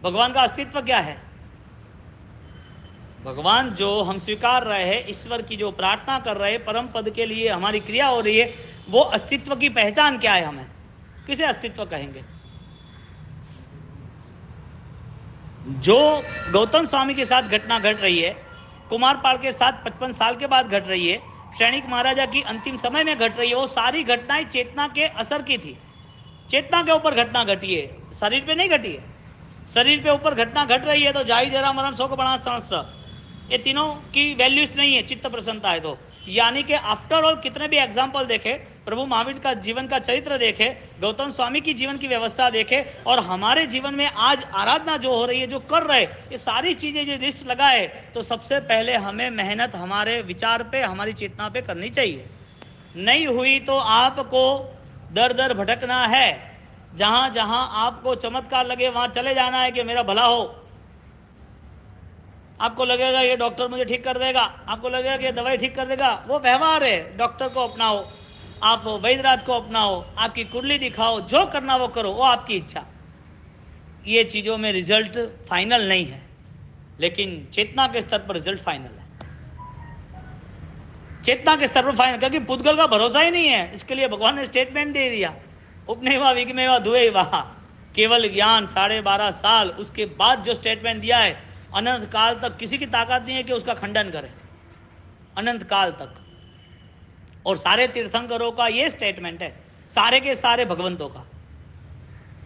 भगवान का अस्तित्व क्या है? भगवान जो हम स्वीकार रहे हैं, ईश्वर की जो प्रार्थना कर रहे हैं, परम पद के लिए हमारी क्रिया हो रही है, वो अस्तित्व की पहचान क्या है? हमें किसे अस्तित्व कहेंगे? जो गौतम स्वामी के साथ घटना घट रही है, कुमारपाल के साथ 55 साल के बाद घट रही है, सैनिक महाराजा की अंतिम समय में घट रही है, वो सारी घटनाएं चेतना के असर की थी। चेतना के ऊपर घटना घटी है, शरीर पे नहीं घटी है। शरीर पे ऊपर घटना घट रही है तो जाई जरा मरण शोक बड़ा सांस, ये तीनों की वैल्यूज नहीं है चित्त प्रसन्नता है तो। यानी कि आफ्टर ऑल कितने भी एग्जाम्पल देखे, प्रभु महावीर का जीवन का चरित्र देखे, गौतम स्वामी की जीवन की व्यवस्था देखे, और हमारे जीवन में आज आराधना जो हो रही है, जो कर रहे, ये सारी चीजें जो लिस्ट लगाए, तो सबसे पहले हमें मेहनत हमारे विचार पे, हमारी चेतना पे करनी चाहिए। नहीं हुई तो आपको दर दर भटकना है, जहां जहां आपको चमत्कार लगे वहां चले जाना है कि मेरा भला हो। आपको लगेगा ये डॉक्टर मुझे ठीक कर देगा, आपको लगेगा कि ये दवाई ठीक कर देगा, वो व्यवहार है। डॉक्टर को अपनाओ, आप वैद्यराज को अपनाओ, आपकी कुंडली दिखाओ, जो करना वो करो, वो आपकी इच्छा। ये चीज़ों में रिजल्ट फाइनल नहीं है, लेकिन चेतना के स्तर पर रिजल्ट फाइनल है। चेतना के स्तर पर फाइनल, क्योंकि पुद्गल का भरोसा ही नहीं है। इसके लिए भगवान ने स्टेटमेंट दे दिया, उपनयवा विज्ञमेवा द्वैवा, केवल ज्ञान 12.5 साल, उसके बाद जो स्टेटमेंट दिया है, अनंत काल तक किसी की ताकत नहीं है कि उसका खंडन करे, अनंत काल तक। और सारे तीर्थंकरों का ये स्टेटमेंट है, सारे के सारे भगवंतों का,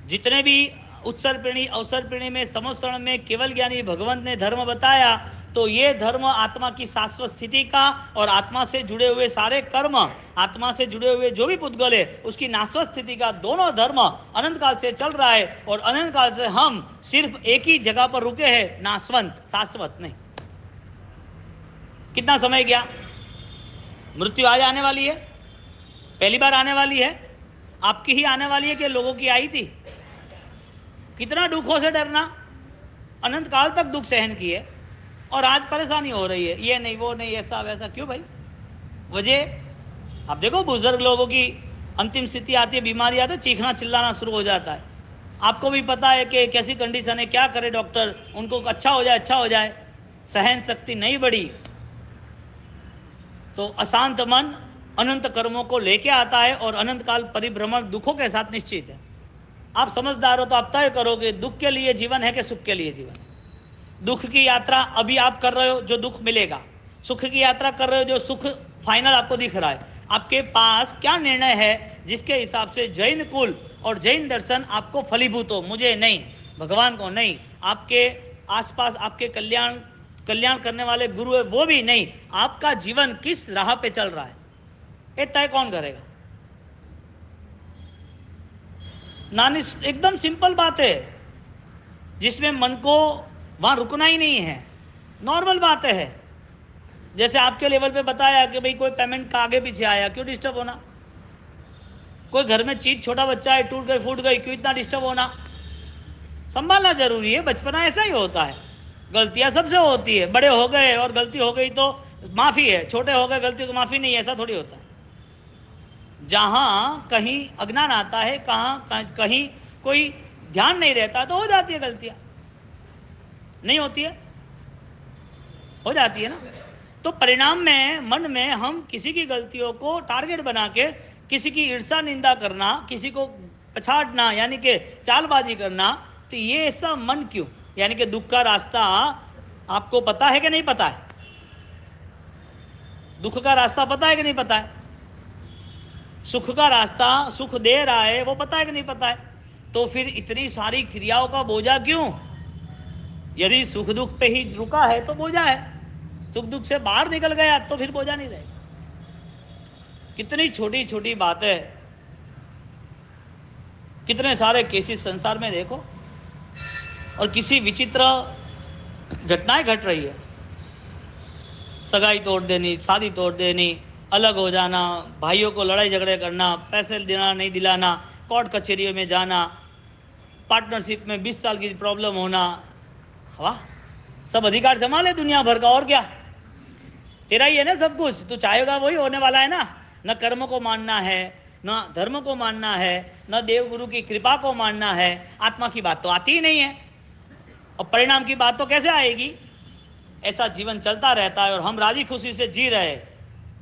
जितने भी उत्सर पीढ़ी अवसर पीढ़ी में संवत्सरण में केवल ज्ञानी भगवंत ने धर्म बताया, तो ये धर्म आत्मा की शाश्वत स्थिति का और आत्मा से जुड़े हुए सारे कर्म, आत्मा से जुड़े हुए जो भी पुद्गल है उसकी नाशवत स्थिति का, दोनों धर्म अनंत काल से चल रहा है। और अनंत काल से हम सिर्फ एक ही जगह पर रुके हैं, नाशवंत, शाश्वत नहीं। कितना समय गया? मृत्यु आज आने वाली है, पहली बार आने वाली है, आपकी ही आने वाली है कि लोगों की आई थी? कितना दुखों से डरना, अनंत काल तक दुख सहन किए और आज परेशानी हो रही है, ये नहीं वो नहीं ऐसा वैसा, क्यों भाई? वजह आप देखो, बुजुर्ग लोगों की अंतिम स्थिति आती है, बीमारी आती है, चीखना चिल्लाना शुरू हो जाता है। आपको भी पता है कि कैसी कंडीशन है, क्या करे डॉक्टर, उनको अच्छा हो जाए, अच्छा हो जाए, सहन शक्ति नहीं बढ़ी तो अशांत मन अनंत कर्मों को लेके आता है और अनंत काल परिभ्रमण दुखों के साथ निश्चित है। आप समझदार हो तो आप तय करो कि दुख के लिए जीवन है कि सुख के लिए जीवन है। दुख की यात्रा अभी आप कर रहे हो जो दुख मिलेगा, सुख की यात्रा कर रहे हो जो सुख फाइनल आपको दिख रहा है। आपके पास क्या निर्णय है जिसके हिसाब से जैन कुल और जैन दर्शन आपको फलीभूत हो? मुझे नहीं, भगवान को नहीं, आपके आसपास आपके कल्याण करने वाले गुरु है वो भी नहीं, आपका जीवन किस राह पे चल रहा है ये तय कौन करेगा? नानी एकदम सिंपल बात है जिसमें मन को वहां रुकना ही नहीं है, नॉर्मल बात है। जैसे आपके लेवल पे बताया कि भाई कोई पेमेंट का आगे पीछे आया, क्यों डिस्टर्ब होना? कोई घर में चीज, छोटा बच्चा है, टूट गई फूट गई, क्यों इतना डिस्टर्ब होना? संभालना जरूरी है, बचपना ऐसा ही होता है, गलतियां सबसे होती है, बड़े हो गए और गलती हो गई तो माफी है, छोटे हो गए गलती को माफी नहीं है, ऐसा थोड़ी होता है। जहां कहीं अज्ञान आता है, कहीं कोई ध्यान नहीं रहता तो हो जाती है गलतियां, नहीं होती है? हो जाती है ना। तो परिणाम में मन में हम किसी की गलतियों को टारगेट बना के किसी की ईर्षा निंदा करना, किसी को पछाड़ना यानी कि चालबाजी करना, तो ये ऐसा मन क्यों? यानी कि दुख का रास्ता आपको पता है कि नहीं पता है? दुख का रास्ता पता है कि नहीं पता है? सुख का रास्ता सुख दे रहा है वो पता है कि नहीं पता है? तो फिर इतनी सारी क्रियाओं का बोझा क्यों? यदि सुख दुख पे ही रुका है तो बोझा है, सुख दुख से बाहर निकल गया तो फिर बोझा नहीं रहेगा। कितनी छोटी छोटी बातें, कितने सारे केसेस संसार में देखो, और किसी विचित्र घटनाएं घट रही है। सगाई तोड़ देनी, शादी तोड़ देनी, अलग हो जाना, भाइयों को लड़ाई झगड़े करना, पैसे देना नहीं दिलाना, कोर्ट कचहरियों में जाना, पार्टनरशिप में 20 साल की प्रॉब्लम होना। वाह, सब अधिकार जमा ले दुनिया भर का, और क्या? तेरा ही है ना सब कुछ, तू चाहेगा वही होने वाला है ना। न कर्म को मानना है, न धर्म को मानना है, न देव गुरु की कृपा को मानना है। आत्मा की बात तो आती ही नहीं है, और परिणाम की बात तो कैसे आएगी? ऐसा जीवन चलता रहता है और हम राजी खुशी से जी रहे,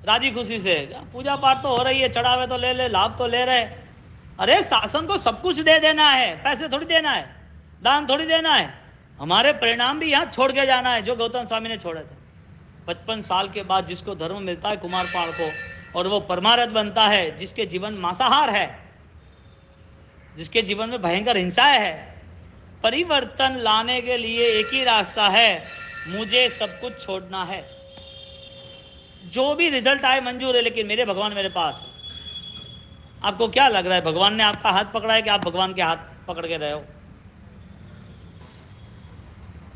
राजी खुशी से। पूजा पाठ तो हो रही है, चढ़ावे तो ले ले, लाभ तो ले रहे। अरे शासन को सब कुछ दे देना है, पैसे थोड़ी देना है, दान थोड़ी देना है। हमारे परिणाम भी यहाँ छोड़ के जाना है जो गौतम स्वामी ने छोड़े थे। 55 साल के बाद जिसको धर्म मिलता है कुमारपाल को, और वो परमारथ बनता है, जिसके जीवन मांसाहार है, जिसके जीवन में भयंकर हिंसा है। परिवर्तन लाने के लिए एक ही रास्ता है, मुझे सब कुछ छोड़ना है, जो भी रिजल्ट आए मंजूर है, लेकिन मेरे भगवान मेरे पास है। आपको क्या लग रहा है, भगवान ने आपका हाथ पकड़ा है कि आप भगवान के हाथ पकड़ के रहे हो?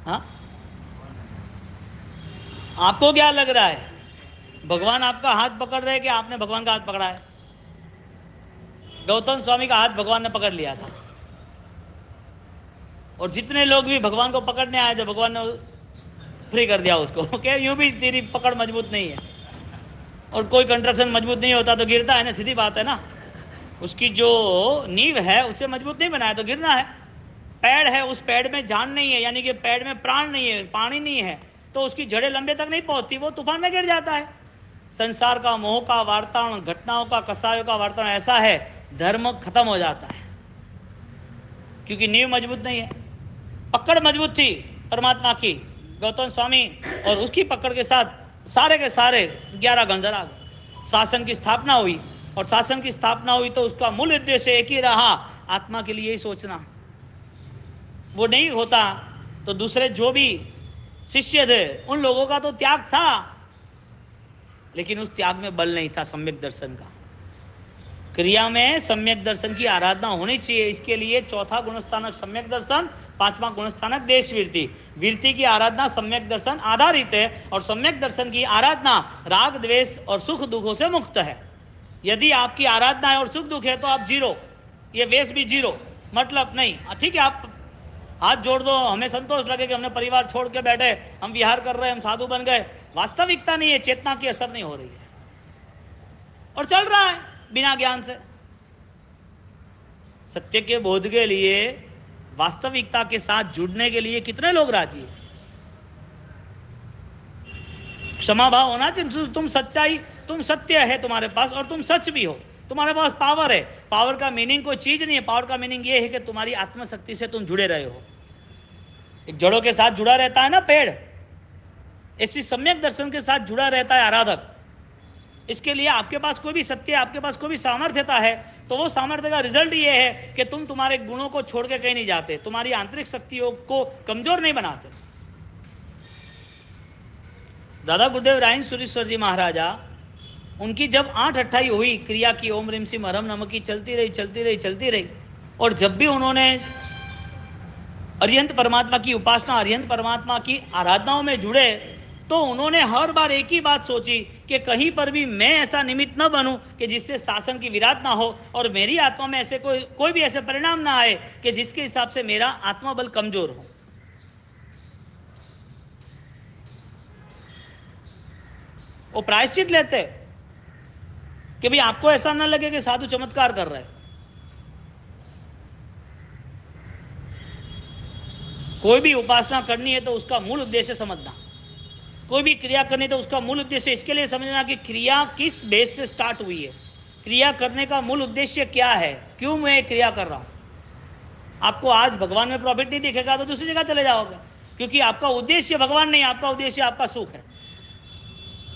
हाँ, आपको क्या लग रहा है, भगवान आपका हाथ पकड़ रहे हैं कि आपने भगवान का हाथ पकड़ा है? गौतम स्वामी का हाथ भगवान ने पकड़ लिया था, और जितने लोग भी भगवान को पकड़ने आए थे भगवान ने फ्री कर दिया उसको। ओके, यूं भी तेरी पकड़ मजबूत नहीं है, और कोई कंस्ट्रक्शन मजबूत नहीं होता तो गिरता है ना, सीधी बात है ना। उसकी जो नींव है उसे मजबूत नहीं बनाया तो गिरना है। पेड़ है, उस पेड़ में जान नहीं है, यानी कि पेड़ में प्राण नहीं है, पानी नहीं है, तो उसकी जड़ें लंबे तक नहीं पहुंचती, वो तूफान में गिर जाता है। संसार का मोह का वार्ताण, घटनाओं का कसायों का वार्ताण ऐसा है, धर्म खत्म हो जाता है, क्योंकि नींव मजबूत नहीं है। पकड़ मजबूत थी परमात्मा की, गौतम स्वामी और उसकी पकड़ के साथ सारे के सारे 11 गंधर आ गए। शासन की स्थापना हुई, और शासन की स्थापना हुई तो उसका मूल उद्देश्य एक ही रहा, आत्मा के लिए ही सोचना। वो नहीं होता तो दूसरे जो भी शिष्य थे उन लोगों का तो त्याग था, लेकिन उस त्याग में बल नहीं था सम्यक दर्शन का। क्रिया में सम्यक दर्शन की आराधना होनी चाहिए। इसके लिए चौथा गुणस्थानक सम्यक दर्शन, पांचवा गुणस्थानक देश वृत्ति। वृत्ति की आराधना सम्यक दर्शन आधारित है, और सम्यक दर्शन की आराधना राग द्वेष और सुख दुखों से मुक्त है। यदि आपकी आराधना है और सुख दुख है तो आप जीरो, ये वेश भी जीरो, मतलब नहीं। ठीक है, आप हाथ जोड़ दो, हमें संतोष लगे कि हमने परिवार छोड़ के बैठे, हम विहार कर रहे हैं, हम साधु बन गए। वास्तविकता नहीं है, चेतना की असर नहीं हो रही है और चल रहा है बिना ज्ञान से। सत्य के बोध के लिए, वास्तविकता के साथ जुड़ने के लिए कितने लोग राजी है? क्षमा भाव होना चाहिए। तुम सच्चाई, तुम सत्य है तुम्हारे पास और तुम सच भी हो, तुम्हारे पास पावर है। पावर का मीनिंग कोई चीज नहीं है, पावर का मीनिंग ये है कि तुम्हारी आत्मशक्ति से तुम जुड़े रहे हो। एक जड़ों के साथ जुड़ा रहता है ना पेड़, इसी सम्यक दर्शन के साथ जुड़ा रहता है आराधक। इसके लिए आपके पास कोई भी सत्य, आपके पास कोई भी सामर्थ्यता है, तो वो सामर्थ्य का रिजल्ट ये है कि तुम तुम्हारे गुणों को छोड़ के कहीं नहीं जाते, तुम्हारी आंतरिक शक्तियों को कमजोर नहीं बनाते। दादा गुरुदेव रायन सूरीश्वर जी महाराजा, उनकी जब 8 हुई क्रिया की, ओम रिम सिम हरम नम की चलती रही चलती रही चलती रही, और जब भी उन्होंने अरिहंत परमात्मा की उपासना, अरिहंत परमात्मा की आराधनाओं में जुड़े, तो उन्होंने हर बार एक ही बात सोची कि कहीं पर भी मैं ऐसा निमित्त न बनूं कि जिससे शासन की विराट ना हो और मेरी आत्मा में ऐसे कोई भी ऐसे परिणाम ना आए कि जिसके हिसाब से मेरा आत्मा बल कमजोर हो। वो प्रायश्चित लेते कि भाई आपको ऐसा ना लगे कि साधु चमत्कार कर रहे हैं। कोई भी उपासना करनी है तो उसका मूल उद्देश्य समझना, कोई भी क्रिया करनी तो उसका मूल उद्देश्य इसके लिए समझना कि क्रिया किस बेस से स्टार्ट हुई है, क्रिया करने का मूल उद्देश्य क्या है, क्यों मैं क्रिया कर रहा हूं। आपको आज भगवान में प्रॉफिट नहीं दिखेगा तो दूसरी जगह चले जाओगे, क्योंकि आपका उद्देश्य भगवान नहीं, आपका उद्देश्य आपका सुख है,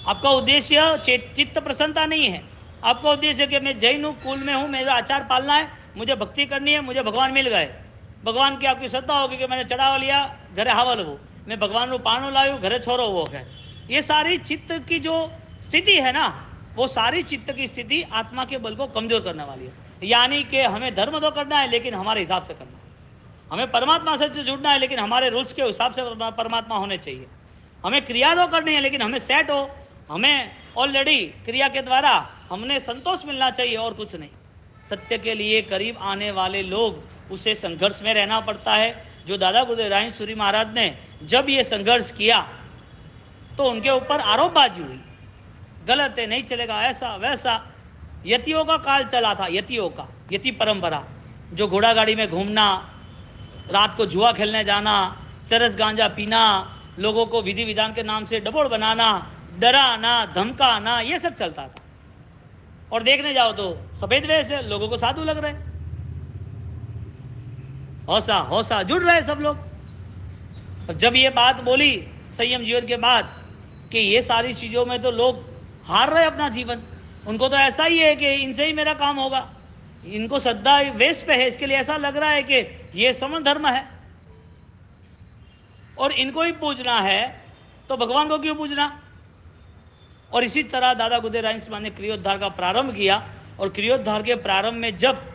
आपका उद्देश्य चित्त प्रसन्नता नहीं है, आपका उद्देश्य कि मैं जैन हूँ, कुल में हूँ, मेरा आचार पालना है, मुझे भक्ति करनी है, मुझे भगवान मिल गए। भगवान की आपकी श्रद्धा होगी कि मैंने चढ़ावा लिया, घरे हावल हो, मैं भगवान को पाणो लायू, घरे छोरो वो है। ये सारी चित्त की जो स्थिति है ना, वो सारी चित्त की स्थिति आत्मा के बल को कमजोर करने वाली है। यानी कि हमें धर्म तो करना है लेकिन हमारे हिसाब से करना है, हमें परमात्मा से जुड़ना है लेकिन हमारे रूल्स के हिसाब से परमात्मा होने चाहिए, हमें क्रिया तो करनी है लेकिन हमें सेट हो, हमें ऑलरेडी क्रिया के द्वारा हमने संतोष मिलना चाहिए और कुछ नहीं। सत्य के लिए करीब आने वाले लोग, उसे संघर्ष में रहना पड़ता है। जो दादा गुरुदेव रायन सूरी महाराज ने जब ये संघर्ष किया तो उनके ऊपर आरोपबाजी हुई, गलत है, नहीं चलेगा, ऐसा वैसा। यतियों का काल चला था, यतियों का, यति परंपरा, जो घोड़ा गाड़ी में घूमना, रात को जुआ खेलने जाना, चरस गांजा पीना, लोगों को विधि विधान के नाम से डबोड़ बनाना, डराना, धमकाना, ये सब चलता था। और देखने जाओ तो सफेद वेश है, लोगों को साधु लग रहे, हौसा हौसा जुड़ रहे सब लोग। जब ये बात बोली संयम जीवन के बाद कि ये सारी चीज़ों में तो लोग हार रहे अपना जीवन, उनको तो ऐसा ही है कि इनसे ही मेरा काम होगा, इनको श्रद्धा वेश पे है, इसके लिए ऐसा लग रहा है कि ये समण धर्म है और इनको ही पूजना है, तो भगवान को क्यों पूजना। और इसी तरह दादा गुरुदेव रायन सिंह ने क्रियोद्धार का प्रारंभ किया। और क्रियोद्धार के प्रारंभ में जब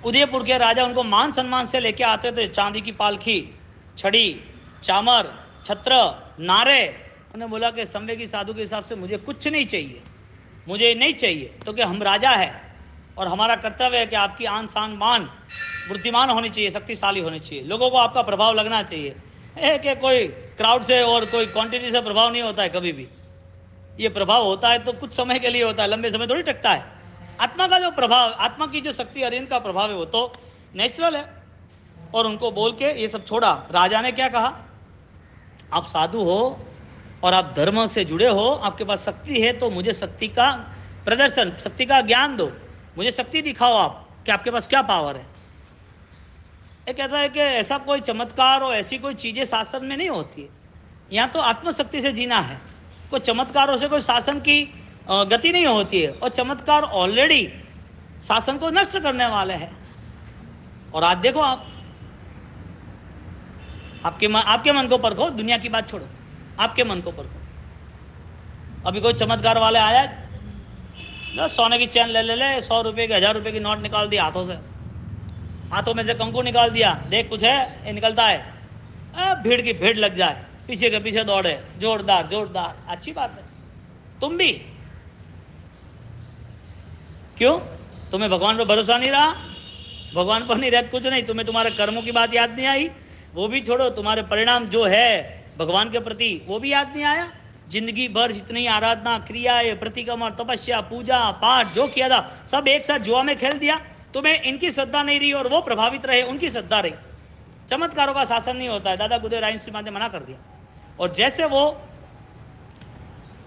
उदयपुर के राजा उनको मान सम्मान से लेके आते थे, चांदी की पालखी, छड़ी, चामर, छत्र, नारे, उन्होंने बोला कि संवेगी साधु के हिसाब से मुझे कुछ नहीं चाहिए, मुझे नहीं चाहिए, तो कि हम राजा है और हमारा कर्तव्य है कि आपकी आन शान मान बुद्धिमान होनी चाहिए, शक्तिशाली होनी चाहिए, लोगों को आपका प्रभाव लगना चाहिए। कि कोई क्राउड से और कोई क्वांटिटी से प्रभाव नहीं होता है कभी भी, ये प्रभाव होता है तो कुछ समय के लिए होता है, लंबे समय थोड़ी टकता है। आत्मा का जो प्रभाव, आत्मा की जो शक्ति अरिहंत का प्रभाव है वो तो नेचुरल है। और उनको बोल के ये सब छोड़ा। राजा ने क्या कहा, आप साधु हो और आप धर्म से जुड़े हो, आपके पास शक्ति है, तो मुझे शक्ति का प्रदर्शन, शक्ति का ज्ञान दो, मुझे शक्ति दिखाओ आप कि आपके पास क्या पावर है। ये कहता है कि ऐसा कोई चमत्कार और ऐसी कोई चीज़ें शासन में नहीं होती है, यहाँ तो आत्मशक्ति से जीना है। कोई चमत्कारों से कोई शासन की गति नहीं होती है, और चमत्कार ऑलरेडी शासन को नष्ट करने वाले हैं। और आज देखो आप, आपके मन को परखो, दुनिया की बात छोड़ो, आपके मन को परखो। अभी कोई चमत्कार वाले आया ना, सोने की चैन ले 100 रुपये की, 1000 रुपये की नोट निकाल दिया हाथों से, हाथों में से कंकु निकाल दिया, देख कुछ है, ये निकलता है, भीड़ की भीड़ लग जाए, पीछे के पीछे दौड़े, जोरदार जोरदार, अच्छी बात है। तुम भी क्यों, तुम्हें भगवान पर भरोसा नहीं रहा, भगवान पर नहीं रहते कुछ नहीं, तुम्हें तुम्हारे कर्मों की बात याद नहीं आई, वो भी छोड़ो, तुम्हारे परिणाम जो है भगवान के प्रति वो भी याद नहीं आया। जिंदगी भर जितनी आराधना, क्रियाएं, प्रतिक्रमण, तपस्या, पूजा पाठ जो किया था सब एक साथ जुआ में खेल दिया। तुम्हें इनकी श्रद्धा नहीं रही और वो प्रभावित रहे, उनकी श्रद्धा रही। चमत्कारों का शासन नहीं होता है, दादा गुरुदेव राय सिंह ने मना कर दिया। और जैसे वो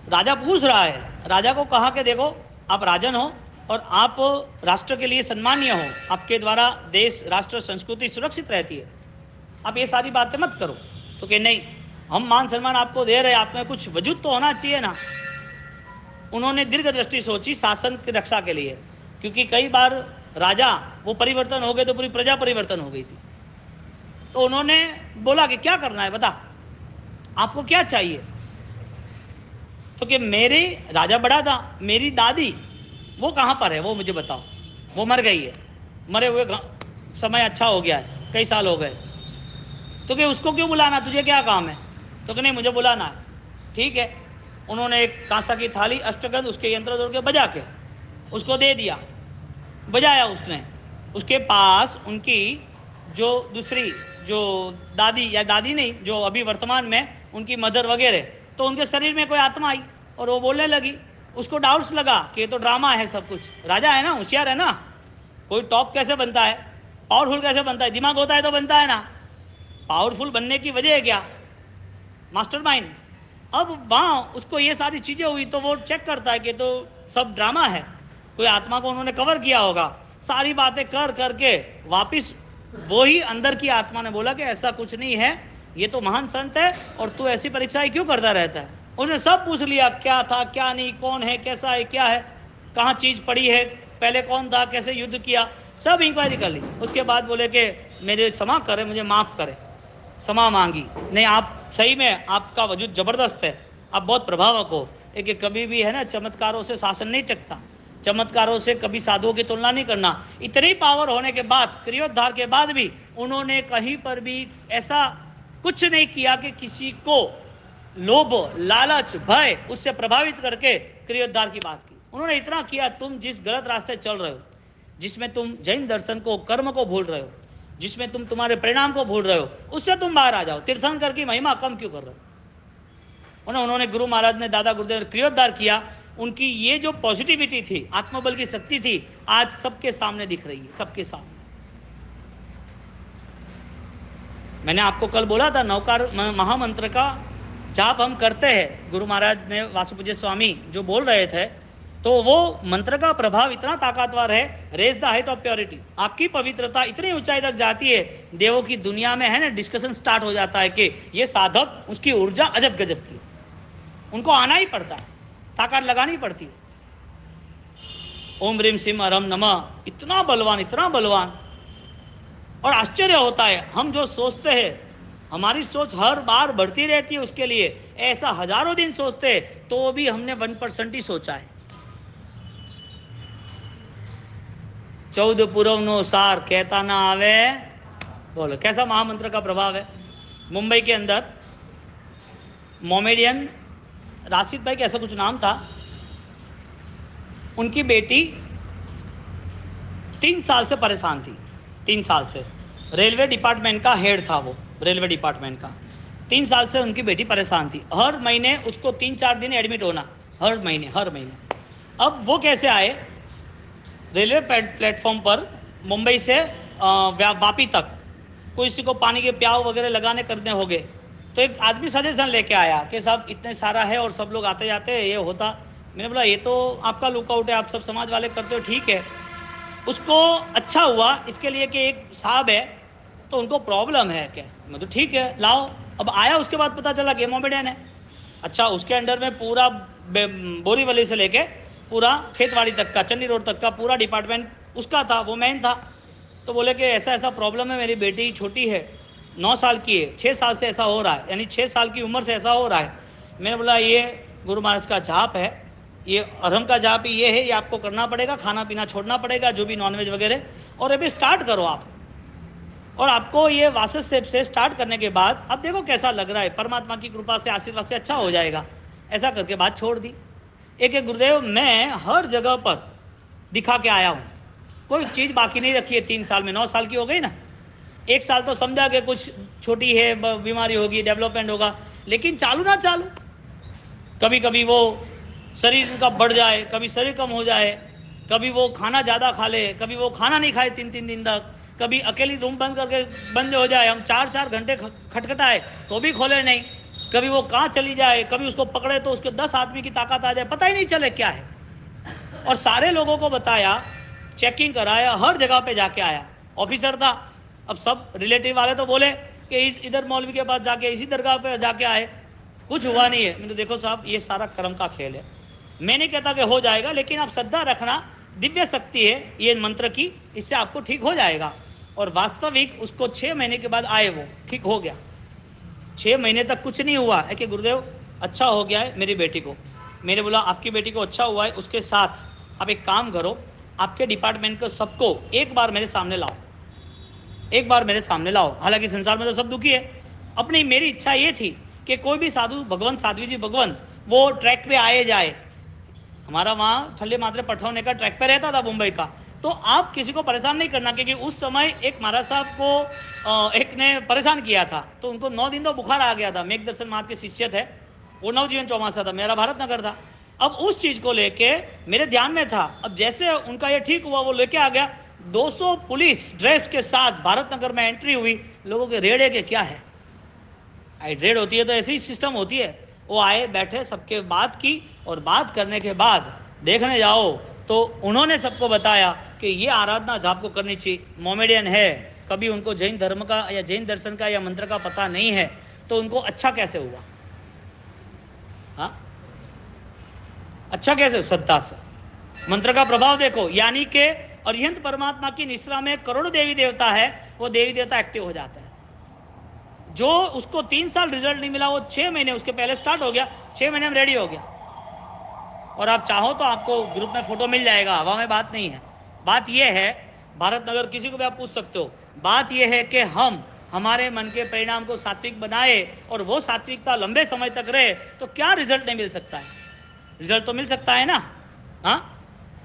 राजा पूछ रहा है, राजा को कहा कि देखो आप राजन हो और आप राष्ट्र के लिए सम्मानीय हो, आपके द्वारा देश, राष्ट्र, संस्कृति सुरक्षित रहती है, आप ये सारी बातें मत करो। तो कि नहीं, हम मान सम्मान आपको दे रहे, आप में कुछ वजूद तो होना चाहिए ना। उन्होंने दीर्घ दृष्टि सोची शासन की रक्षा के लिए, क्योंकि कई बार राजा वो परिवर्तन हो गए तो पूरी प्रजा परिवर्तन हो गई थी। तो उन्होंने बोला कि क्या करना है, बता आपको क्या चाहिए। तो कि मेरे राजा बड़ा था, मेरी दादी वो कहाँ पर है वो मुझे बताओ। वो मर गई है, मरे हुए समय अच्छा हो गया है, कई साल हो गए। तो कि उसको क्यों बुलाना, तुझे क्या काम है। तो कि नहीं मुझे बुलाना है। ठीक है, उन्होंने एक कांसा की थाली, अष्टगंध, उसके यंत्र जोड़ के बजा के उसको दे दिया, बजाया उसने। उसके पास उनकी जो दूसरी जो दादी, या दादी नहीं, जो अभी वर्तमान में उनकी मदर वगैरह, तो उनके शरीर में कोई आत्मा आई और वो बोलने लगी। उसको डाउट्स लगा कि ये तो ड्रामा है सब कुछ। राजा है ना, होशियार है ना, कोई टॉप कैसे बनता है, पावरफुल कैसे बनता है, दिमाग होता है तो बनता है ना। पावरफुल बनने की वजह है क्या, मास्टरमाइंड। अब वहाँ उसको ये सारी चीज़ें हुई तो वो चेक करता है कि तो सब ड्रामा है, कोई आत्मा को उन्होंने कवर किया होगा। सारी बातें कर करके वापिस वो ही अंदर की आत्मा ने बोला कि ऐसा कुछ नहीं है, ये तो महान संत है और तू ऐसी परीक्षाएं क्यों करता रहता है। उसने सब पूछ लिया, क्या था क्या नहीं, कौन है, कैसा है, क्या है, कहाँ चीज़ पड़ी है, पहले कौन था, कैसे युद्ध किया, सब इंक्वायरी कर ली। उसके बाद बोले कि मेरे क्षमा करे, मुझे माफ़ करे, क्षमा मांगी। नहीं आप सही में आपका वजूद ज़बरदस्त है, आप बहुत प्रभावक हो। एक कभी भी है ना, चमत्कारों से शासन नहीं टिकता, चमत्कारों से कभी साधुओं की तुलना नहीं करना। इतनी पावर होने के बाद, क्रियोद्धार के बाद भी उन्होंने कहीं पर भी ऐसा कुछ नहीं किया कि किसी को लोभ, लालच, भय उससे प्रभावित करके क्रियोद्धार की बात की। उन्होंने इतना किया, तुम जिस गलत रास्ते चल रहे हो, जिसमें तुम जैन दर्शन को, कर्म को भूल रहे हो, जिसमें तुम तुम्हारे परिणाम को भूल रहे हो, उससे तुम बाहर आ जाओ। तीर्थंकर की महिमा कम क्यों कर रहे हो। उन्होंने गुरु महाराज ने, दादा गुरुदेव ने क्रियोद्धार किया, उनकी ये जो पॉजिटिविटी थी, आत्मबल की शक्ति थी, आज सबके सामने दिख रही है, सबके सामने। मैंने आपको कल बोला था, नौकार महामंत्र का जाप हम करते हैं, गुरु महाराज ने, वासुपूज्य स्वामी जो बोल रहे थे, तो वो मंत्र का प्रभाव इतना ताकतवर है, raise the height of purity. आपकी पवित्रता इतनी ऊंचाई तक जाती है, देवों की दुनिया में है ना, डिस्कशन स्टार्ट हो जाता है कि ये साधक, उसकी ऊर्जा अजब गजब की, उनको आना ही पड़ता है, ताकत लगानी पड़ती है। ओम ह्रीम सिम अरम नमः, इतना बलवान, इतना बलवान। और आश्चर्य होता है, हम जो सोचते हैं, हमारी सोच हर बार बढ़ती रहती है उसके लिए, ऐसा हजारों दिन सोचते हैं तो भी हमने 1% ही सोचा है। 14 पूर्व नो सार कहता ना आवे। बोलो कैसा महामंत्र का प्रभाव है। मुंबई के अंदर मोमेडियन राशिद भाई, कैसा कुछ नाम था, उनकी बेटी 3 साल से परेशान थी, 3 साल से। रेलवे डिपार्टमेंट का हेड था वो, रेलवे डिपार्टमेंट का। 3 साल से उनकी बेटी परेशान थी, हर महीने उसको 3-4 दिन एडमिट होना, हर महीने। अब वो कैसे आए, रेलवे प्लेटफॉर्म पर मुंबई से वापी तक किसी को पानी के प्याव वगैरह लगाने करने हो गए, तो एक आदमी सजेशन लेके आया कि साहब इतने सारा है और सब लोग आते जाते हैं, ये होता। मैंने बोला ये तो आपका लुकआउट है, आप सब समाज वाले करते हो, ठीक है। उसको अच्छा हुआ इसके लिए कि एक साहब है तो उनको प्रॉब्लम है क्या, मैं तो ठीक है लाओ। अब आया, उसके बाद पता चला कि मोमेडियन है। अच्छा, उसके अंडर में पूरा बोरीवली से लेके पूरा खेतवाड़ी तक का, चन्नी रोड तक का पूरा डिपार्टमेंट उसका था, वो मैन था। तो बोले कि ऐसा ऐसा प्रॉब्लम है, मेरी बेटी छोटी है, 9 साल की है, 6 साल से ऐसा हो रहा है, यानी 6 साल की उम्र से ऐसा हो रहा है। मैंने बोला ये गुरु महाराज का जाप है, ये अरहम का जाप ही ये है, ये आपको करना पड़ेगा, खाना पीना छोड़ना पड़ेगा, जो भी नॉनवेज वगैरह, और अभी स्टार्ट करो आप। और आपको ये वासस्सेप से स्टार्ट करने के बाद अब देखो कैसा लग रहा है, परमात्मा की कृपा से, आशीर्वाद से अच्छा हो जाएगा। ऐसा करके बात छोड़ दी। एक गुरुदेव मैं हर जगह पर दिखा के आया हूँ, कोई चीज़ बाकी नहीं रखी है 3 साल में, 9 साल की हो गई ना। 1 साल तो समझा कि कुछ छोटी है, बीमारी होगी, डेवलपमेंट होगा, लेकिन चालू ना चालू। कभी कभी वो शरीर उनका बढ़ जाए, कभी शरीर कम हो जाए, कभी वो खाना ज़्यादा खा ले, कभी वो खाना नहीं खाए 3-3 दिन तक, कभी अकेली रूम बंद करके बंद हो जाए, हम 4-4 घंटे खटखटाए तो भी खोले नहीं, कभी वो कहाँ चली जाए, कभी उसको पकड़े तो उसके 10 आदमी की ताकत आ जाए, पता ही नहीं चले क्या है। और सारे लोगों को बताया, चेकिंग कराया, हर जगह पे जाके आया। ऑफिसर था, अब सब रिलेटिव वाले तो बोले कि इधर मौलवी के पास जाके, इसी दरगाह पे जाके आए, कुछ हुआ नहीं है। मैंने देखो साहब, ये सारा कर्म का खेल है। मैं नहीं कहता कि हो जाएगा, लेकिन आप श्रद्धा रखना, दिव्य शक्ति है ये मंत्र की, इससे आपको ठीक हो जाएगा। और वास्तविक उसको 6 महीने के बाद आए, वो ठीक हो गया। 6 महीने तक कुछ नहीं हुआ है कि गुरुदेव अच्छा हो गया है मेरी बेटी को। मैंने बोला आपकी बेटी को अच्छा हुआ है, उसके साथ आप एक काम करो, आपके डिपार्टमेंट को सबको एक बार मेरे सामने लाओ, एक बार मेरे सामने लाओ। हालांकि संसार में तो सब दुखी है। अपनी मेरी इच्छा ये थी कि कोई भी साधु भगवंत, साध्वी जी भगवंत, वो ट्रैक पे आए जाए। हमारा वहाँ ठल्ले मात्रे पठौने का ट्रैक पे रहता था मुंबई का, तो आप किसी को परेशान नहीं करना, क्योंकि उस समय एक महाराज साहब को एक ने परेशान किया था, तो उनको 9 दिन तो बुखार आ गया था। मेघ दर्शन महाराज के शिष्य थे वो, नवजीवन चौमासा था, मेरा भारत नगर था। अब उस चीज़ को लेके मेरे ध्यान में था। अब जैसे उनका ये ठीक हुआ, वो लेके आ गया, 200 पुलिस ड्रेस के साथ भारत नगर में एंट्री हुई। लोगों के रेड़े के क्या है, रेड होती है तो ऐसी ही सिस्टम होती है। वो आए, बैठे, सबके बात की, और बात करने के बाद देखने जाओ तो उन्होंने सबको बताया कि ये आराधना आपको करनी चाहिए। मोमेडियन है, कभी उनको जैन धर्म का या जैन दर्शन का या मंत्र का पता नहीं है, तो उनको अच्छा कैसे हुआ? हाँ, अच्छा कैसे? श्रद्धा से। मंत्र का प्रभाव देखो, यानी कि अरिहंत परमात्मा की निश्रा में करोड़ों देवी देवता है, वो देवी देवता एक्टिव हो जाता है। जो उसको 3 साल रिजल्ट नहीं मिला, वो 6 महीने उसके पहले स्टार्ट हो गया, 6 महीने में रेडी हो गया। और आप चाहो तो आपको ग्रुप में फोटो मिल जाएगा, हवा में बात नहीं है। बात यह है, भारत नगर किसी को भी आप पूछ सकते हो, बात यह है कि हम हमारे मन के परिणाम को सात्विक बनाए, और वो सात्विकता लंबे समय तक रहे, तो क्या रिजल्ट नहीं मिल सकता है? रिजल्ट तो मिल सकता है ना। हाँ,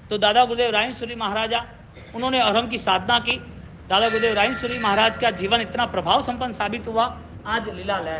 तो दादा गुरुदेव रायसुरी महाराजा, उन्होंने अरहम की साधना की। दादा गुरुदेव रायसुरी महाराज का जीवन इतना प्रभाव संपन्न साबित हुआ, आज लीला लय।